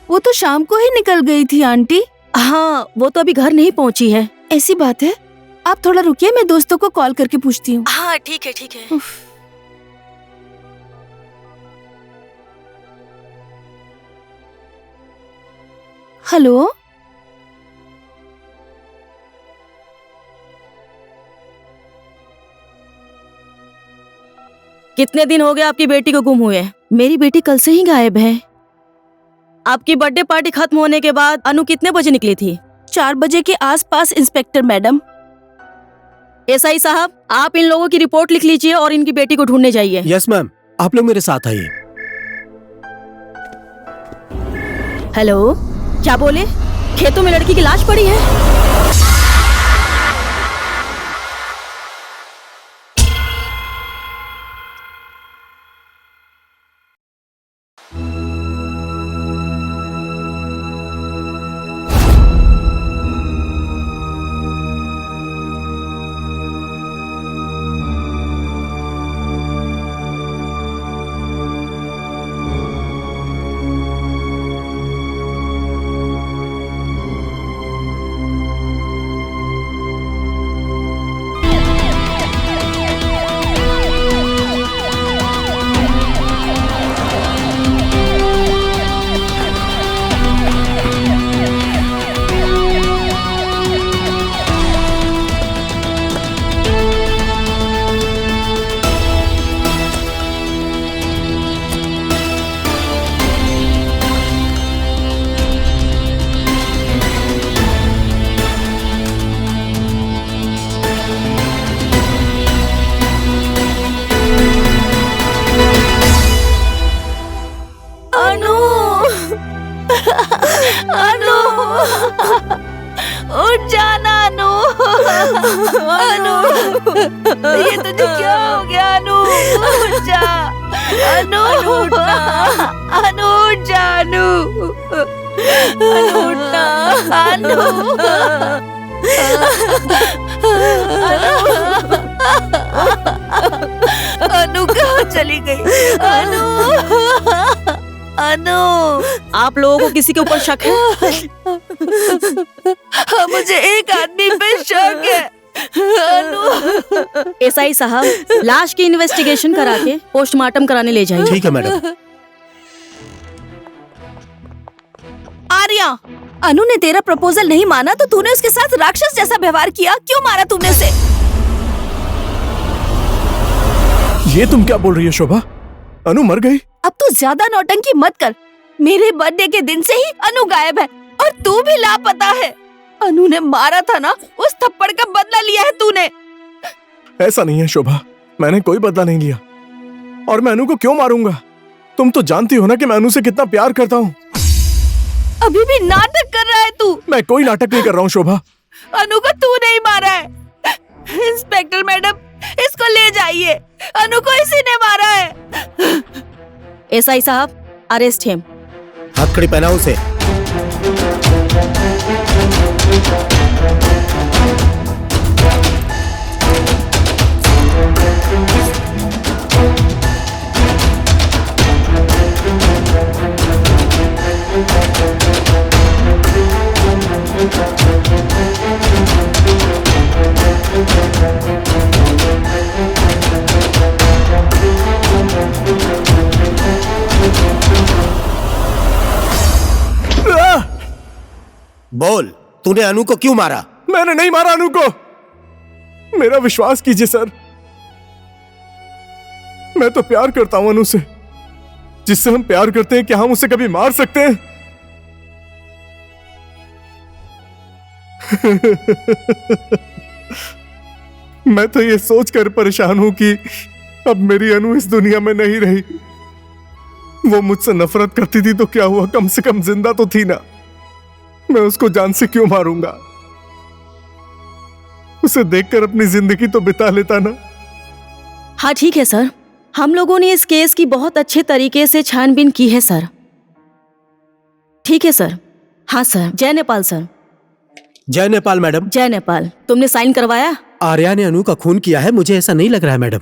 वो तो शाम को ही निकल गई थी आंटी। हाँ, वो तो अभी घर नहीं पहुँची है। ऐसी बात है, आप थोड़ा रुकिए, मैं दोस्तों को कॉल करके पूछती हूँ। हाँ ठीक है ठीक है। हेलो, कितने दिन हो गए आपकी बेटी को गुम हुए? मेरी बेटी कल से ही गायब है। आपकी बर्थडे पार्टी खत्म होने के बाद अनु कितने बजे निकली थी? 4 बजे के आसपास इंस्पेक्टर मैडम। एसआई साहब, आप इन लोगों की रिपोर्ट लिख लीजिए और इनकी बेटी को ढूंढने जाइए। यस मैम, आप लोग मेरे साथ आइए। हेलो, क्या बोले? खेतों में लड़की की लाश पड़ी है? उठ जाना अनु। अनु, ये तुझे क्या हो गया अनु? उठ जा अनु, उठना अनु, उठ जा अनु, उठना अनु, अनु कहाँ चली गई? अनु, अनु, आप लोगों को किसी के ऊपर शक है? मुझे एक आदमी पे शक है। अनु। एसआई साहब, लाश की इन्वेस्टिगेशन करा के पोस्टमार्टम कराने ले जाइए। ठीक है मैडम। आर्या, अनु ने तेरा प्रपोजल नहीं माना तो तूने उसके साथ राक्षस जैसा व्यवहार किया। क्यों मारा तुमने उसे? ये तुम क्या बोल रही हो शोभा? अनु मर गई? अब तू ज्यादा नौटंकी मत कर। मेरे बर्थडे के दिन से ही अनु गायब है और तू भी लापता है। अनु ने मारा था ना, उस थप्पड़ का बदला लिया है तूने। ऐसा नहीं है शोभा, मैंने कोई बदला नहीं लिया। और मैं अनु को क्यों मारूंगा? तुम तो जानती हो ना कि मैं अनु से कितना प्यार करता हूँ। अभी भी नाटक कर रहा है तू। मैं कोई नाटक नहीं कर रहा हूँ शोभा। अनु को तू नहीं मारा है। इंस्पेक्टर मैडम, इसको ले जाइए। अनु को इसी ने मारा है। एसआई साहब, अरेस्ट हिम। हथकड़ी पहनाओ उसे। बोल, तूने अनु को क्यों मारा? मैंने नहीं मारा अनु को। मेरा विश्वास कीजिए सर, मैं तो प्यार करता हूं अनु से। जिससे हम प्यार करते हैं, क्या हम उसे कभी मार सकते हैं? मैं तो ये सोचकर परेशान हूं कि अब मेरी अनु इस दुनिया में नहीं रही। वो मुझसे नफरत करती थी तो क्या हुआ, कम से कम जिंदा तो थी ना। मैं उसको जान से क्यों मारूंगा? उसे देखकर अपनी जिंदगी तो बिता लेता ना। हाँ ठीक है सर, हम लोगों ने इस केस की बहुत अच्छे तरीके से छानबीन की है सर। ठीक है सर। हाँ सर। जय नेपाल सर। जय नेपाल मैडम। जय नेपाल। तुमने साइन करवाया? आर्या ने अनु का खून किया है, मुझे ऐसा नहीं लग रहा है मैडम।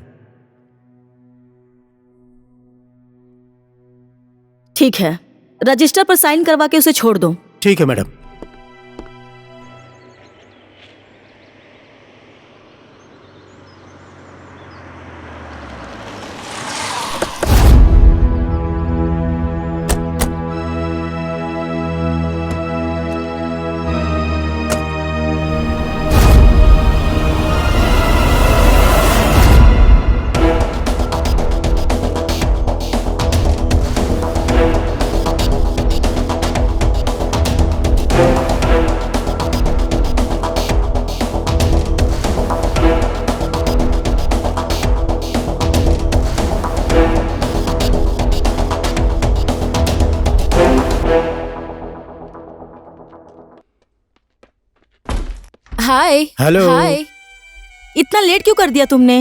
ठीक है, रजिस्टर पर साइन करवा के उसे छोड़ दो। ठीक है मैडम। हाय। हेलो। हाय। इतना लेट क्यों कर दिया तुमने?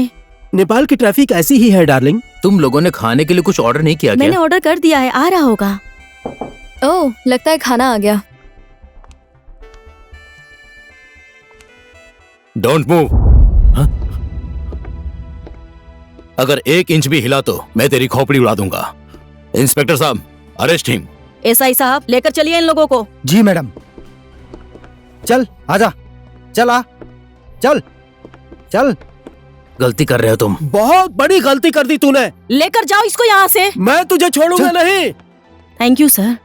नेपाल की ट्रैफिक ऐसी ही है डार्लिंग। तुम लोगों ने खाने के लिए कुछ ऑर्डर नहीं किया क्या? मैंने ऑर्डर कर दिया है, आ रहा होगा। ओह, लगता है खाना आ गया। Don't move. अगर 1 इंच भी हिला तो मैं तेरी खोपड़ी उड़ा दूंगा। इंस्पेक्टर साहब, अरेस्ट हिम। एसआई साहब, लेकर चलिए इन लोगों को। जी मैडम। चल आजा, चल आ, चल चल। गलती कर रहे हो तुम। बहुत बड़ी गलती कर दी तूने। लेकर जाओ इसको यहाँ से। मैं तुझे छोड़ूंगा नहीं। Thank you sir.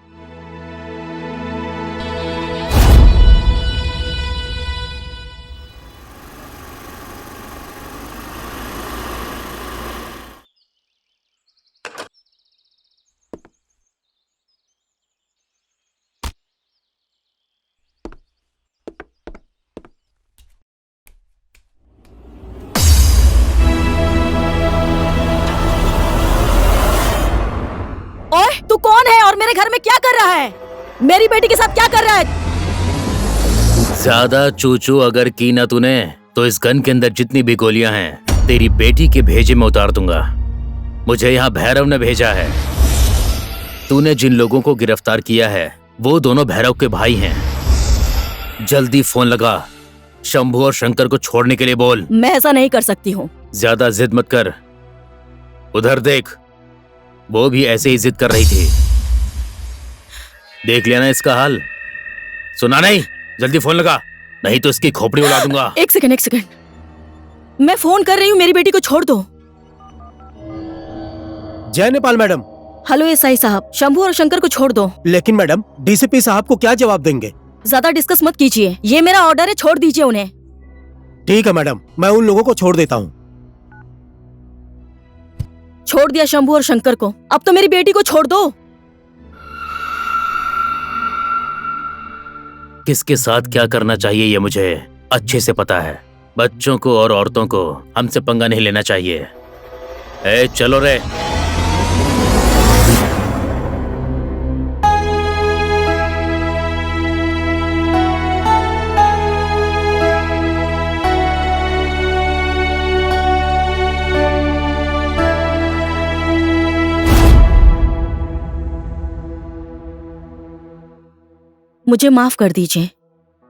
ओए, तू कौन है और मेरे घर में क्या कर रहा है? मेरी बेटी के साथ क्या कर रहा है? ज्यादा चूचू अगर की ना तूने तो इस गन के अंदर जितनी भी गोलियां हैं तेरी बेटी के भेजे में उतार दूंगा। मुझे यहाँ भैरव ने भेजा है। तूने जिन लोगों को गिरफ्तार किया है वो दोनों भैरव के भाई हैं। जल्दी फोन लगा, शंभू और शंकर को छोड़ने के लिए बोल। मैं ऐसा नहीं कर सकती हूँ। ज्यादा जिद मत कर। उधर देख, वो भी ऐसे ही जिद कर रही थी। देख लिया ना इसका हाल? सुना नहीं? जल्दी फोन लगा, नहीं तो इसकी खोपड़ी उड़ा दूंगा। एक सेकंड। मैं फोन कर रही हूँ, मेरी बेटी को छोड़ दो। जय नेपाल मैडम। हेलो एसआई साहब, शंभू और शंकर को छोड़ दो। लेकिन मैडम, डीसीपी साहब को क्या जवाब देंगे? ज्यादा डिस्कस मत कीजिए, ये मेरा ऑर्डर है, छोड़ दीजिए उन्हें। ठीक है मैडम, मैं उन लोगों को छोड़ देता हूँ। छोड़ दिया शंभू और शंकर को, अब तो मेरी बेटी को छोड़ दो। किसके साथ क्या करना चाहिए ये मुझे अच्छे से पता है। बच्चों को और औरतों को हमसे पंगा नहीं लेना चाहिए। ए, चलो रे। मुझे माफ कर दीजिए,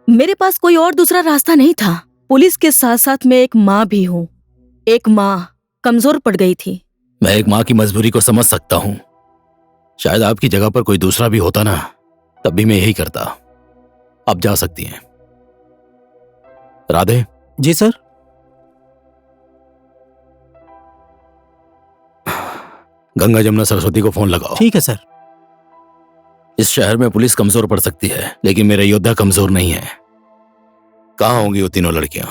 मेरे पास कोई और दूसरा रास्ता नहीं था। पुलिस के साथ साथ मैं एक माँ भी हूँ। एक माँ कमजोर पड़ गई थी। मैं एक माँ की मजबूरी को समझ सकता हूँ। शायद आपकी जगह पर कोई दूसरा भी होता ना, तब भी मैं यही करता। आप जा सकती हैं। राधे। जी सर। गंगा जमुना सरस्वती को फोन लगाओ। ठीक है सर। इस शहर में पुलिस कमजोर पड़ सकती है, लेकिन मेरे योद्धा कमजोर नहीं है। कहाँ होंगी वो तीनों लड़कियां?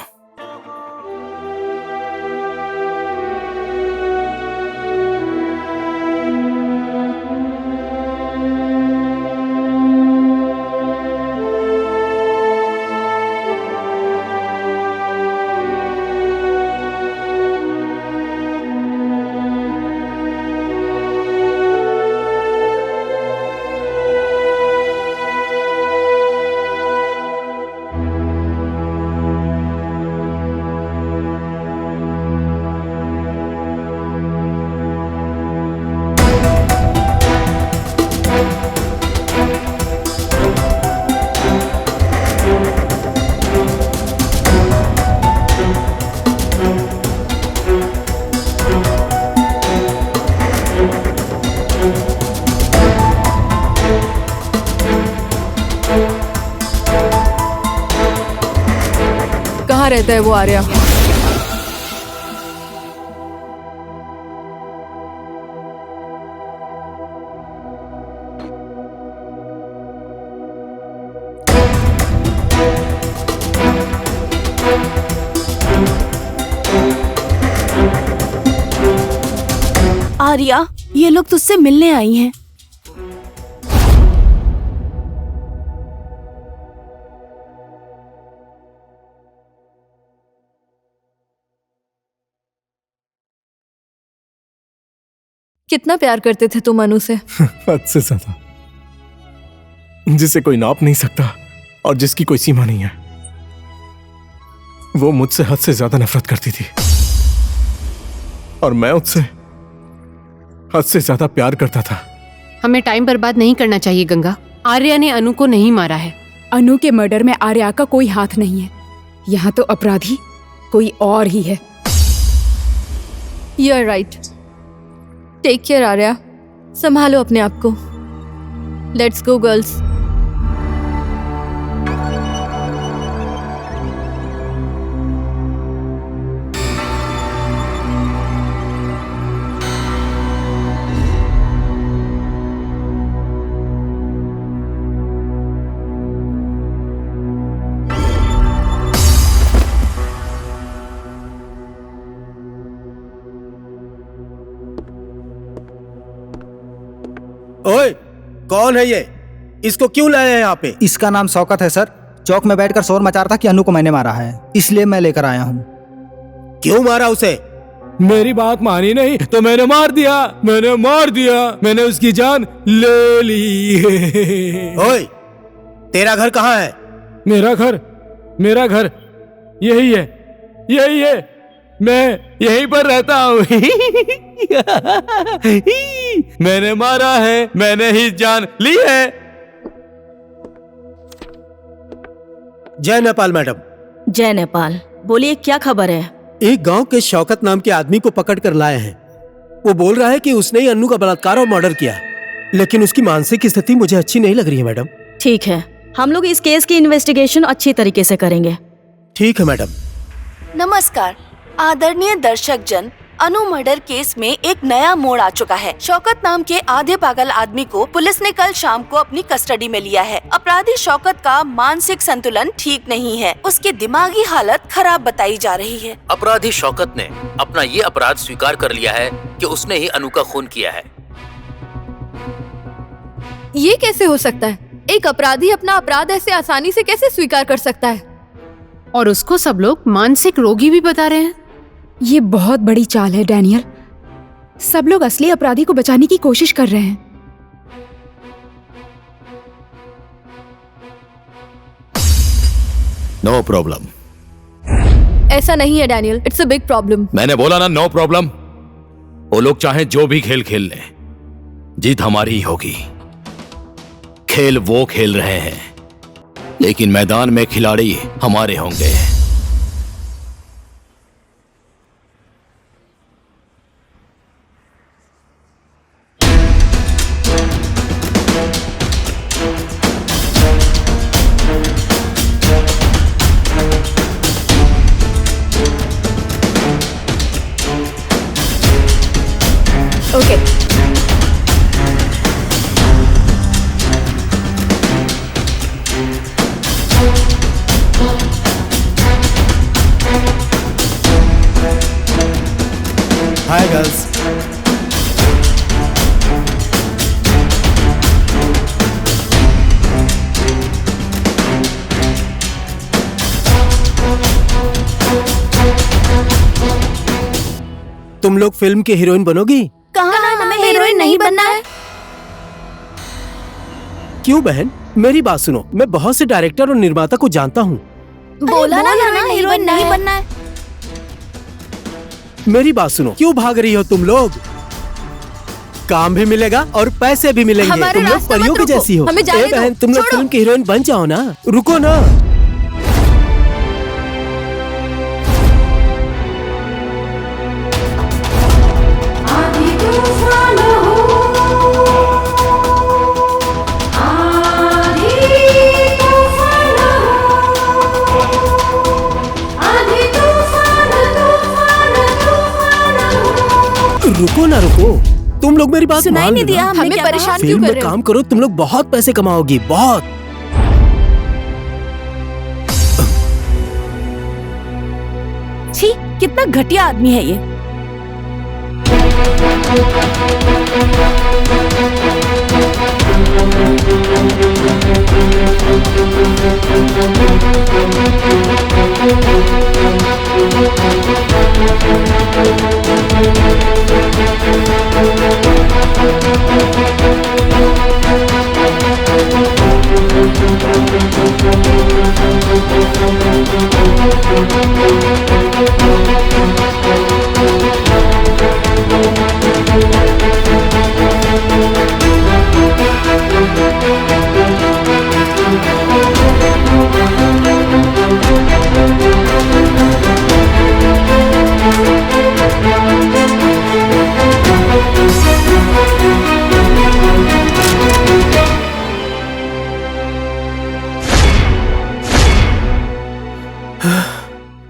कहाँ रहता है वो आर्या? आर्या, ये लोग तुझसे मिलने आई हैं। कितना प्यार करते थे तुम अनु से? हद से ज्यादा, जिसे कोई नाप नहीं सकता और जिसकी कोई सीमा नहीं है। वो मुझसे हद से ज्यादा नफरत करती थी और मैं उससे हद से ज्यादा प्यार करता था। हमें टाइम बर्बाद नहीं करना चाहिए गंगा। आर्या ने अनु को नहीं मारा है। अनु के मर्डर में आर्या का कोई हाथ नहीं है। यहाँ तो अपराधी कोई और ही है। You are right. Take care Arya, संभालो अपने आप को। Let's go girls. ओए, कौन है ये? इसको क्यों लाए हैं यहाँ पे? इसका नाम शौकत है सर। चौक में बैठकर शोर मचा रहा था कि अनु को मैंने मारा है, इसलिए मैं लेकर आया हूँ। क्यों मारा उसे? मेरी बात मानी नहीं तो मैंने मार दिया। मैंने उसकी जान ले ली। ओए, तेरा घर कहाँ है? मेरा घर यही है। मैं यहीं पर रहता हूँ। मैंने मारा है, मैंने ही जान ली है। जय नेपाल मैडम। जय नेपाल। बोलिए, क्या खबर है? एक गांव के शौकत नाम के आदमी को पकड़ कर लाए हैं। वो बोल रहा है कि उसने ही अन्नू का बलात्कार और मर्डर किया, लेकिन उसकी मानसिक स्थिति मुझे अच्छी नहीं लग रही है मैडम। ठीक है, हम लोग इस केस की इन्वेस्टिगेशन अच्छी तरीके से करेंगे। ठीक है मैडम। नमस्कार आदरणीय दर्शक जन, अनु मर्डर केस में एक नया मोड़ आ चुका है। शौकत नाम के आधे पागल आदमी को पुलिस ने कल शाम को अपनी कस्टडी में लिया है। अपराधी शौकत का मानसिक संतुलन ठीक नहीं है। उसकी दिमागी हालत खराब बताई जा रही है। अपराधी शौकत ने अपना ये अपराध स्वीकार कर लिया है कि उसने ही अनु का खून किया है। ये कैसे हो सकता है? एक अपराधी अपना अपराध ऐसे आसानी से कैसे स्वीकार कर सकता है? और उसको सब लोग मानसिक रोगी भी बता रहे हैं। ये बहुत बड़ी चाल है डैनियल। सब लोग असली अपराधी को बचाने की कोशिश कर रहे हैं। No problem. ऐसा नहीं है Daniel, it's a big problem. मैंने बोला ना, नो प्रॉब्लम। वो लोग चाहे जो भी खेल खेल लें, जीत हमारी ही होगी। खेल वो खेल रहे हैं लेकिन मैदान में खिलाड़ी हमारे होंगे। Okay hi girls. तुम लोग फिल्म की हीरोइन बनोगी? कहाँ हमें हीरोइन नहीं बनना है। क्यों बहन, मेरी बात सुनो। मैं बहुत से डायरेक्टर और निर्माता को जानता हूँ। बोला ना हमें हीरोइन नहीं बनना है। मेरी बात सुनो, क्यों भाग रही हो तुम लोग? काम भी मिलेगा और पैसे भी मिलेंगे। हमारा तुम लोग रास्ता मत परियों की रोको, जैसी हो। हमें जाने ए बहन, दो, तुम लोग छोड़ो। फिल्म की हीरोइन बन जाओ ना। रुको ना। रुको ना रुको, तुम लोग मेरी बात सुनाई मान नहीं लो दिया ना। हमने हमें क्या परेशान कहा? क्यों फिल्म कर में रहे हो? काम करो, तुम लोग बहुत पैसे कमाओगी, बहुत। छी, कितना घटिया आदमी है ये।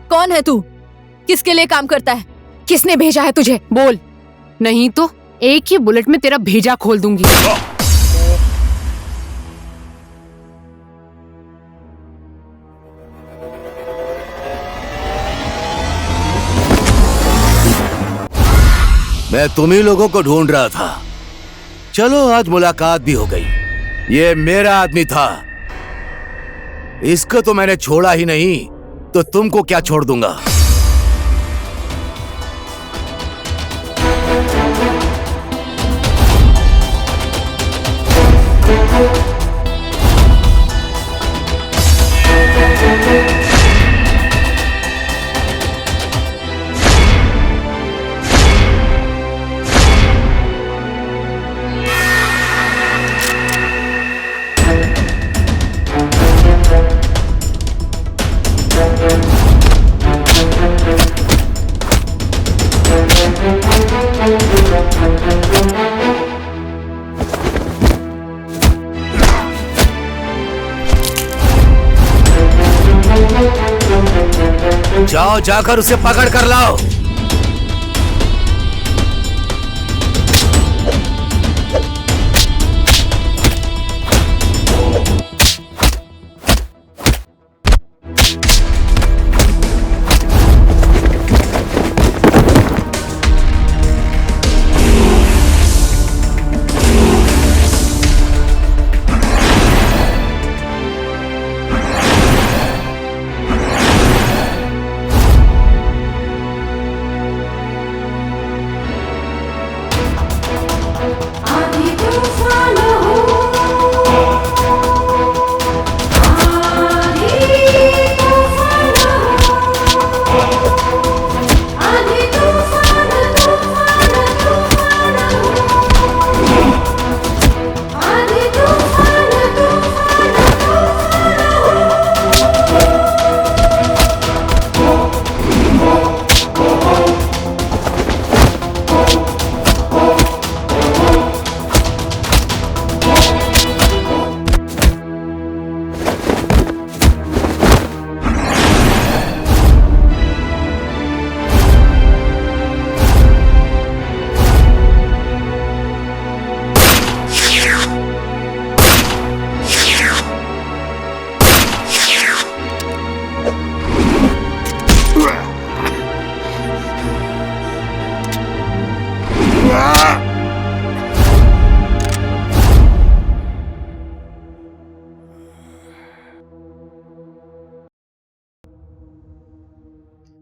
कौन है तू? किसके लिए काम करता है? किसने भेजा है तुझे? बोल, नहीं तो एक ही बुलेट में तेरा भेजा खोल दूंगी। मैं तुम ही लोगों को ढूंढ रहा था। चलो आज मुलाकात भी हो गई। ये मेरा आदमी था, इसको तो मैंने छोड़ा ही नहीं, तो तुमको क्या छोड़ दूंगा। जाओ, जाकर उसे पकड़ कर लाओ।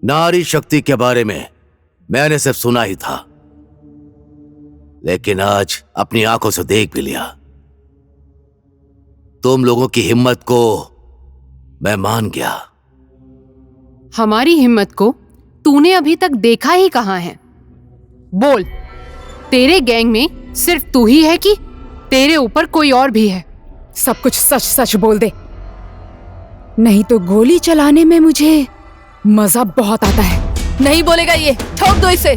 नारी शक्ति के बारे में मैंने सिर्फ सुना ही था, लेकिन आज अपनी आंखों से देख भी लिया। तुम लोगों की हिम्मत को मैं मान गया। हमारी हिम्मत को तूने अभी तक देखा ही कहाँ है? बोल, तेरे गैंग में सिर्फ तू ही है कि तेरे ऊपर कोई और भी है? सब कुछ सच सच बोल दे, नहीं तो गोली चलाने में मुझे मजा बहुत आता है। नहीं बोलेगा ये, ठोक दो इसे।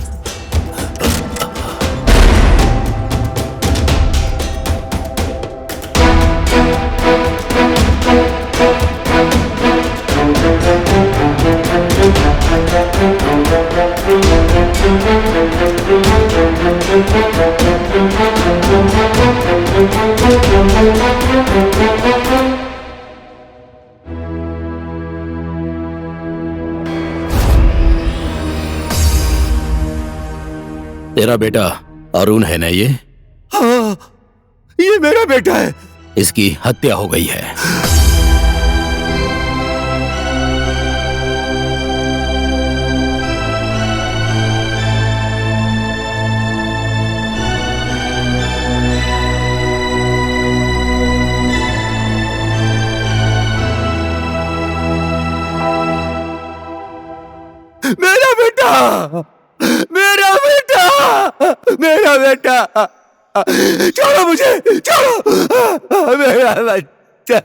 तेरा बेटा अरुण है ना ये? हाँ, ये मेरा बेटा है। इसकी हत्या हो गई है। मेरा बेटा, मेरा बेटा, मेरा बेटा, छोड़ो मुझे, छोड़ो मेरा बच्चा।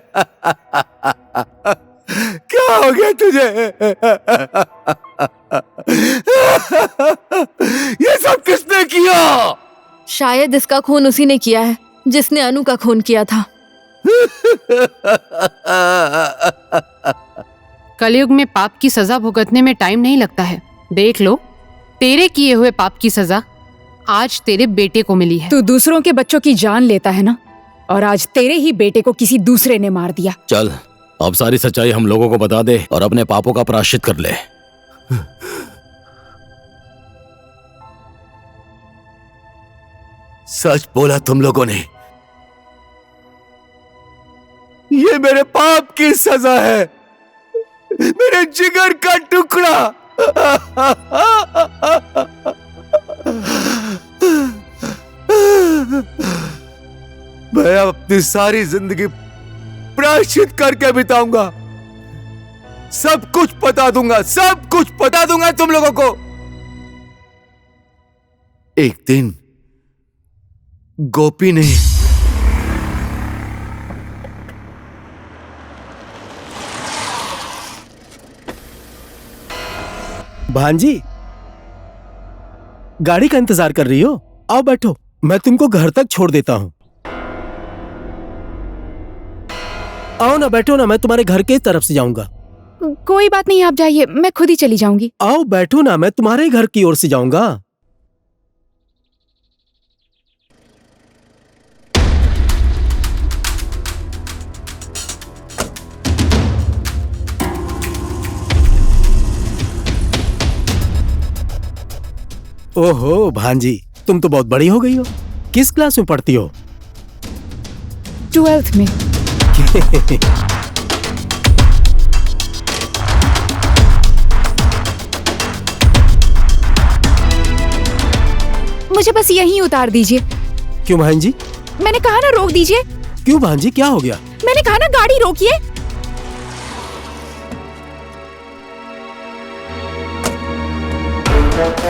क्या हो गया तुझे? ये सब किसने किया? शायद इसका खून उसी ने किया है जिसने अनु का खून किया था। कलयुग में पाप की सजा भुगतने में टाइम नहीं लगता है। देख लो, तेरे किए हुए पाप की सजा आज तेरे बेटे को मिली है। तू दूसरों के बच्चों की जान लेता है ना, और आज तेरे ही बेटे को किसी दूसरे ने मार दिया। चल, अब सारी सच्चाई हम लोगों को बता दे और अपने पापों का प्रायश्चित कर ले। सच बोला तुम लोगों ने। ये मेरे पाप की सजा है, मेरे जिगर का टुकड़ा। मैं अपनी सारी जिंदगी प्रायश्चित करके बिताऊंगा। सब कुछ बता दूंगा, सब कुछ बता दूंगा तुम लोगों को। एक दिन गोपी ने भांजी, गाड़ी का इंतजार कर रही हो? आओ बैठो, मैं तुमको घर तक छोड़ देता हूँ। आओ ना, बैठो ना, मैं तुम्हारे घर के तरफ से जाऊंगा। कोई बात नहीं, आप जाइए, मैं खुद ही चली जाऊंगी। आओ बैठो ना, मैं तुम्हारे घर की ओर से जाऊंगा। ओहो भांजी, तुम तो बहुत बड़ी हो गई हो। किस क्लास में पढ़ती हो? 12th में। मुझे बस यहीं उतार दीजिए। क्यों भांजी? मैंने कहा ना रोक दीजिए। क्यों भांजी, क्या हो गया? मैंने कहा ना गाड़ी रोकिए।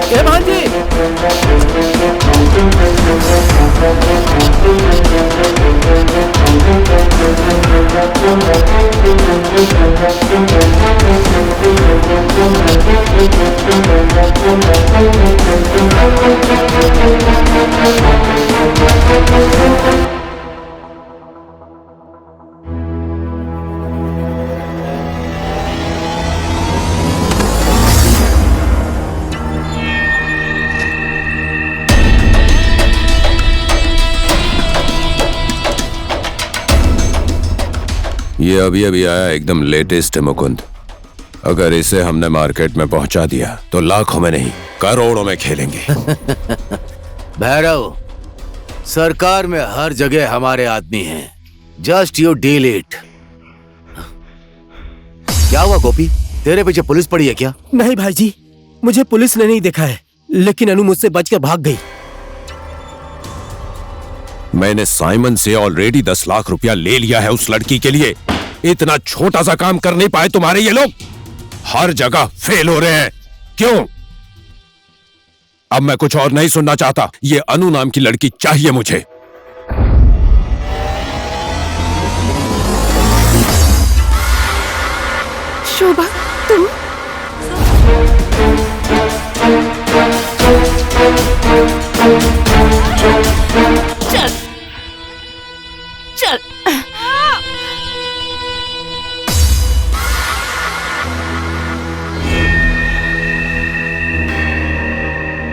ए भांजी! ये अभी अभी आया, एकदम लेटेस्ट है मुकुंद। अगर इसे हमने मार्केट में पहुंचा दिया तो लाखों में नहीं करोड़ों में खेलेंगे। भैरव, सरकार में हर जगह हमारे आदमी हैं। Just you deal it. क्या हुआ गोपी, तेरे पीछे पुलिस पड़ी है क्या? नहीं भाई जी, मुझे पुलिस ने नहीं देखा है, लेकिन अनु मुझसे बचकर भाग गई। मैंने साइमन से ऑलरेडी 10 लाख रुपया ले लिया है उस लड़की के लिए। इतना छोटा सा काम कर नहीं पाए तुम्हारे ये लोग? हर जगह फेल हो रहे हैं, क्यों? अब मैं कुछ और नहीं सुनना चाहता। ये अनु नाम की लड़की चाहिए मुझे। शोभा, तुम? चल चल।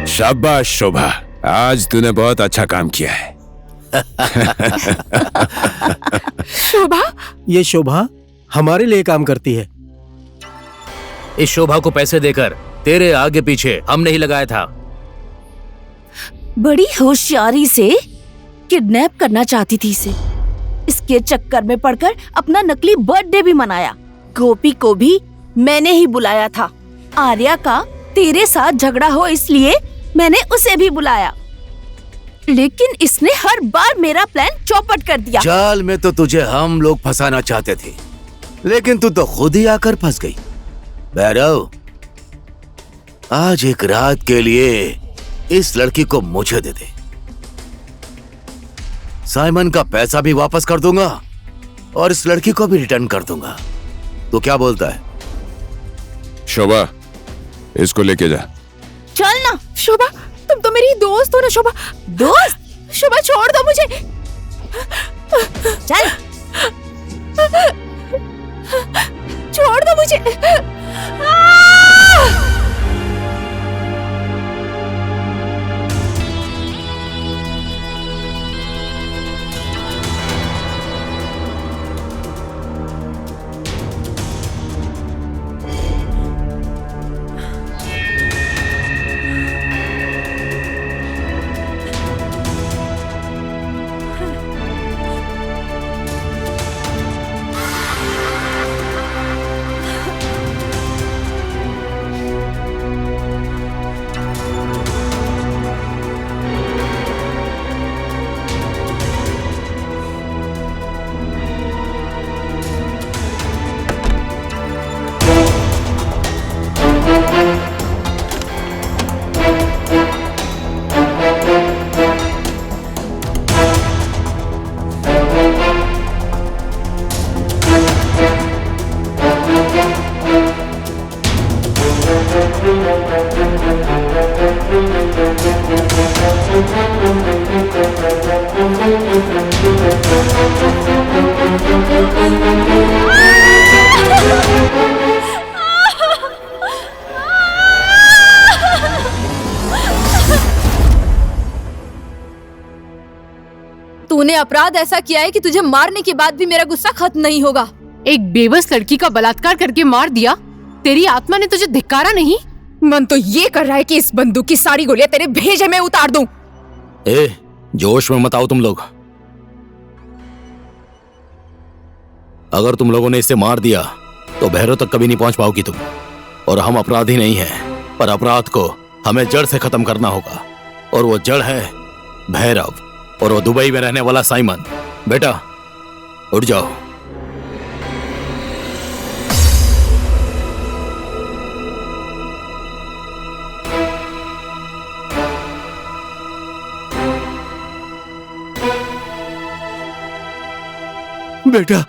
शाबाश शोभा, आज तूने बहुत अच्छा काम किया है। शोभा? ये शोभा हमारे लिए काम करती है। इस शोभा को पैसे देकर तेरे आगे पीछे हमने ही लगाया था। बड़ी होशियारी से किडनैप करना चाहती थी इसे। इसके चक्कर में पड़कर अपना नकली बर्थडे भी मनाया। गोपी को भी मैंने ही बुलाया था। आर्या का तेरे साथ झगड़ा हो इसलिए मैंने उसे भी बुलाया, लेकिन इसने हर बार मेरा प्लान चौपट कर दिया। जाल में तो तुझे हम लोग फंसाना चाहते थे, लेकिन तू तो खुद ही आकर फंस गई। भैरव, आज एक रात के लिए इस लड़की को मुझे दे दे। साइमन का पैसा भी वापस कर दूंगा और इस लड़की को भी रिटर्न कर दूंगा। तो क्या बोलता है? शोभा, इसको लेके जा। चल ना। शोभा, तुम तो मेरी दोस्त हो ना। शोभा, दोस्त? शोभा छोड़ दो मुझे। चल। छोड़ दो मुझे। तूने अपराध ऐसा किया है कि तुझे मारने के बाद भी मेरा गुस्सा खत्म नहीं होगा। एक बेबस लड़की का बलात्कार करके मार दिया। तेरी आत्मा ने तुझे धिक्कारा नहीं? मन तो ये कर रहा है कि इस बंदूक की सारी गोलियां तेरे भेजे में उतार दूं। ए, जोश में मत आओ तुम लोग। अगर तुम लोगों ने इसे मार दिया तो भैरव तक कभी नहीं पहुंच पाओगी तुम। और हम अपराधी नहीं हैं, पर अपराध को हमें जड़ से खत्म करना होगा। और वो जड़ है भैरव, और वो दुबई में रहने वाला साइमन। बेटा उठ जाओ। बेटा,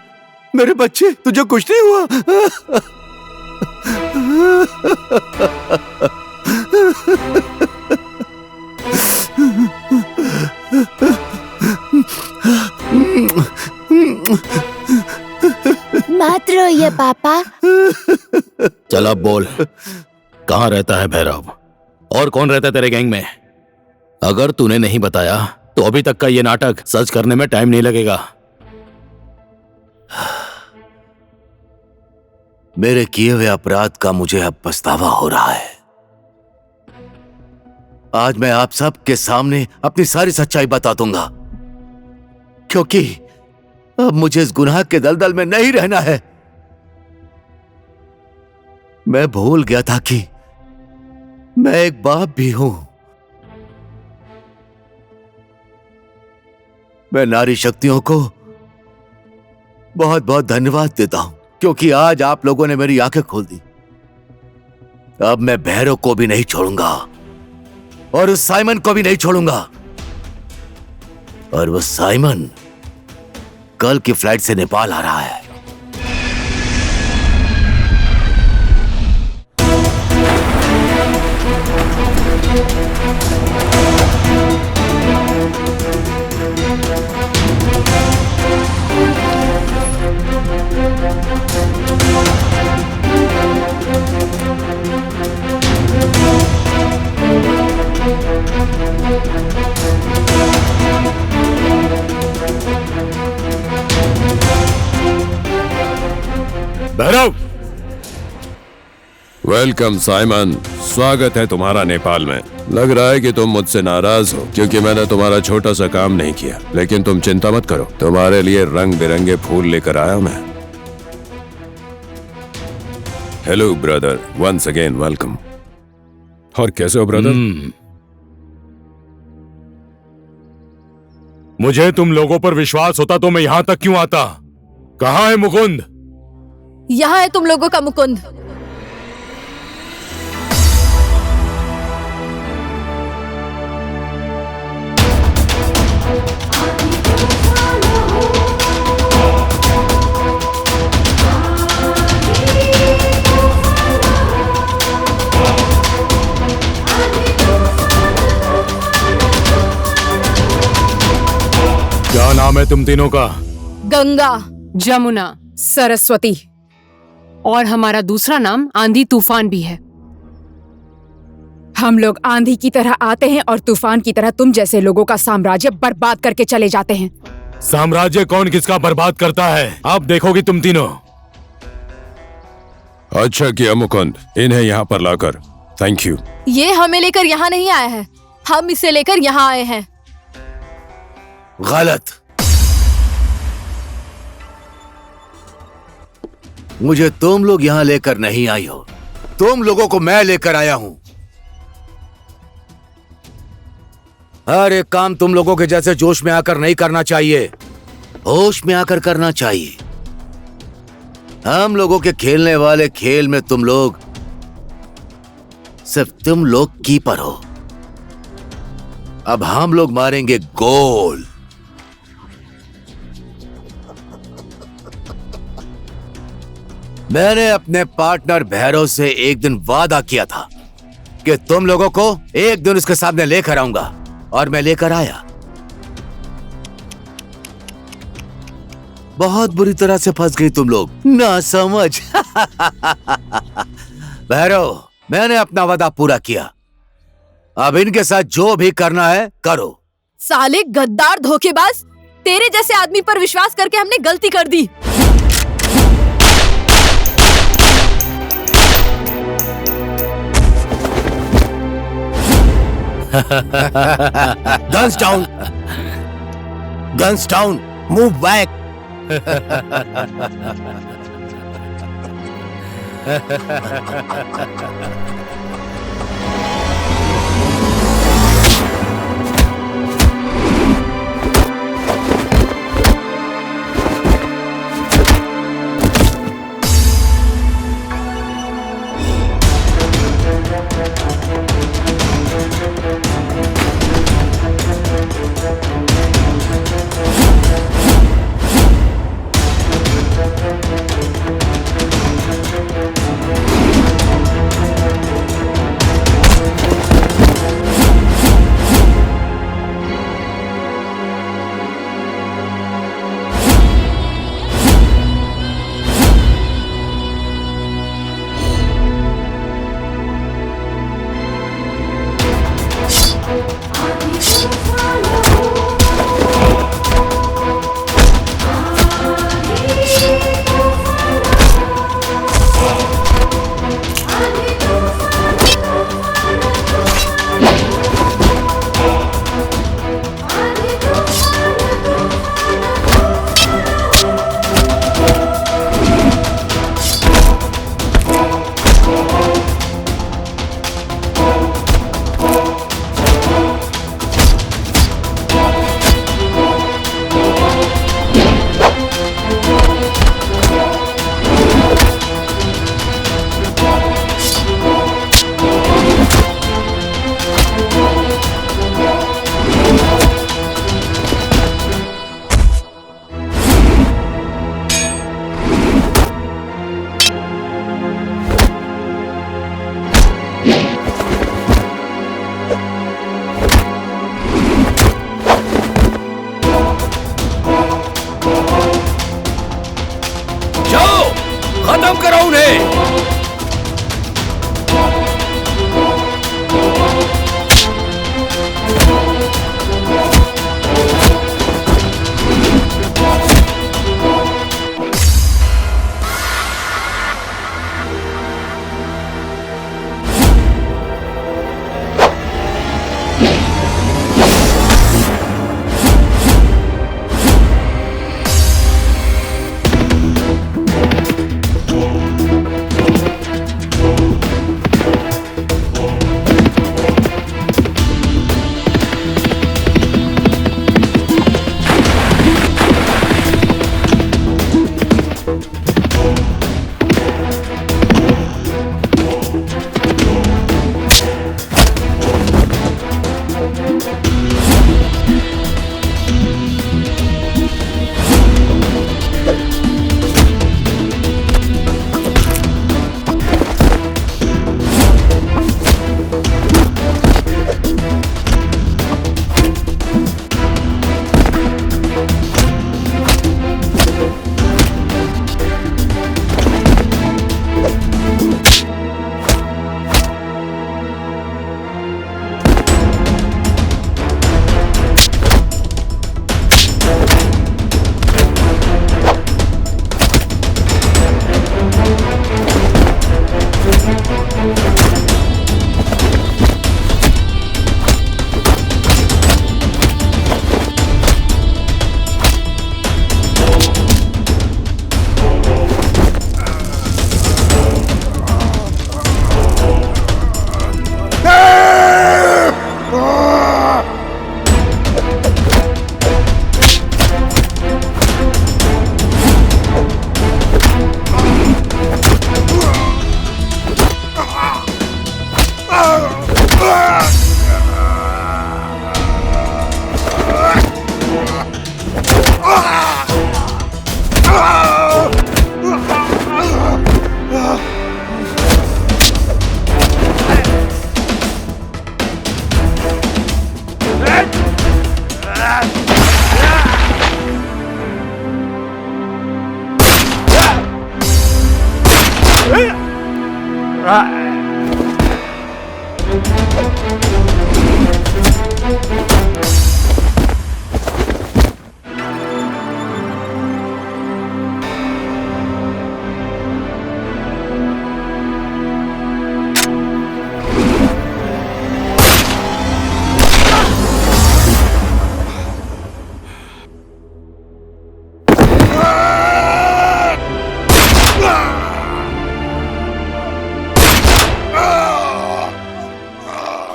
मेरे बच्चे, तुझे कुछ नहीं हुआ? मत रोइए पापा। चल अब बोल, कहाँ रहता है भैरव? और कौन रहता है तेरे गैंग में? अगर तूने नहीं बताया तो अभी तक का ये नाटक सच करने में टाइम नहीं लगेगा। मेरे किए हुए अपराध का मुझे अब पछतावा हो रहा है। आज मैं आप सब के सामने अपनी सारी सच्चाई बता दूंगा, क्योंकि अब मुझे इस गुनाह के दलदल में नहीं रहना है। मैं भूल गया था कि मैं एक बाप भी हूं। मैं नारी शक्तियों को बहुत बहुत धन्यवाद देता हूं, क्योंकि आज आप लोगों ने मेरी आंखें खोल दी। अब मैं भैरव को भी नहीं छोड़ूंगा और उस साइमन को भी नहीं छोड़ूंगा। और वो साइमन कल की फ्लाइट से नेपाल आ रहा है। Bhairav, welcome Simon. स्वागत है तुम्हारा नेपाल में। लग रहा है कि तुम मुझसे नाराज हो क्योंकि मैंने तुम्हारा छोटा सा काम नहीं किया, लेकिन तुम चिंता मत करो, तुम्हारे लिए रंग बिरंगे फूल लेकर आया मैं। Hello brother, once again welcome. और कैसे हो ब्रदर? मुझे तुम लोगों पर विश्वास होता तो मैं यहाँ तक क्यों आता? कहाँ है मुकुंद? यहाँ है तुम लोगों का मुकुंद। क्या नाम है तुम तीनों का? गंगा, जमुना, सरस्वती। और हमारा दूसरा नाम आंधी तूफान भी है। हम लोग आंधी की तरह आते हैं और तूफान की तरह तुम जैसे लोगों का साम्राज्य बर्बाद करके चले जाते हैं। साम्राज्य कौन किसका बर्बाद करता है, अब देखोगी तुम तीनों। अच्छा किया मुकुंद, इन्हें यहाँ पर लाकर। Thank you. ये हमें लेकर यहाँ नहीं आया है, हम इसे लेकर यहाँ आए हैं। गलत। मुझे तुम लोग यहां लेकर नहीं आई हो, तुम लोगों को मैं लेकर आया हूं। हर एक काम तुम लोगों के जैसे जोश में आकर नहीं करना चाहिए, होश में आकर करना चाहिए। हम लोगों के खेलने वाले खेल में तुम लोग सिर्फ तुम लोग कीपर हो। अब हम लोग मारेंगे गोल। मैंने अपने पार्टनर भैरव से एक दिन वादा किया था कि तुम लोगों को एक दिन उसके सामने लेकर आऊंगा, और मैं लेकर आया। बहुत बुरी तरह से फंस गई तुम लोग, ना समझ। भैरव, मैंने अपना वादा पूरा किया, अब इनके साथ जो भी करना है करो। साले गद्दार धोखेबाज, तेरे जैसे आदमी पर विश्वास करके हमने गलती कर दी। Guns down! Guns down! Move back!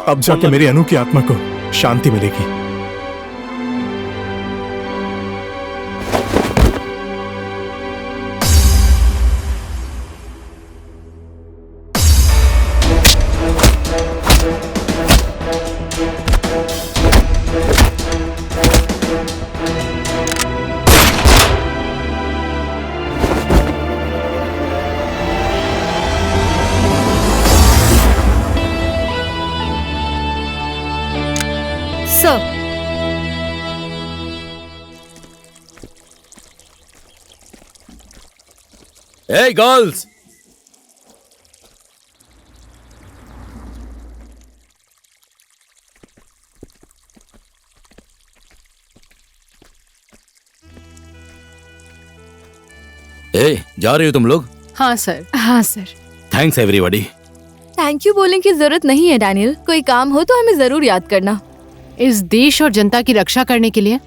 अब जाके मेरी अनु की आत्मा को शांति मिलेगी। Sir, Hey girls! जा रही हो तुम लोग? हाँ सर। हाँ sir. Thanks everybody. Thank you बोलने की जरूरत नहीं है डैनियल, कोई काम हो तो हमें जरूर याद करना। इस देश और जनता की रक्षा करने के लिए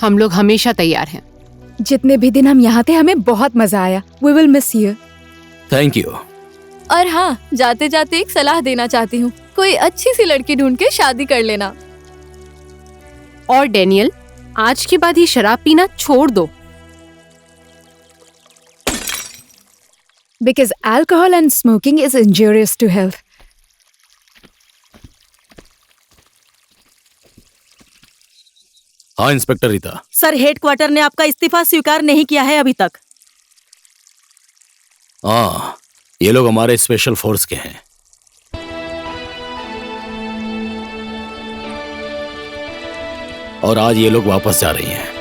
हम लोग हमेशा तैयार हैं। जितने भी दिन हम यहाँ थे हमें बहुत मजा आया। We will miss you। Thank you. और हाँ, जाते जाते एक सलाह देना चाहती हूँ, कोई अच्छी सी लड़की ढूंढ के शादी कर लेना। और डैनियल, आज के बाद ही शराब पीना छोड़ दो। Because alcohol and smoking is injurious to health। हाँ इंस्पेक्टर रीता। सर, हेडक्वार्टर ने आपका इस्तीफा स्वीकार नहीं किया है अभी तक। हाँ, ये लोग हमारे स्पेशल फोर्स के हैं। और आज ये लोग वापस जा रही हैं।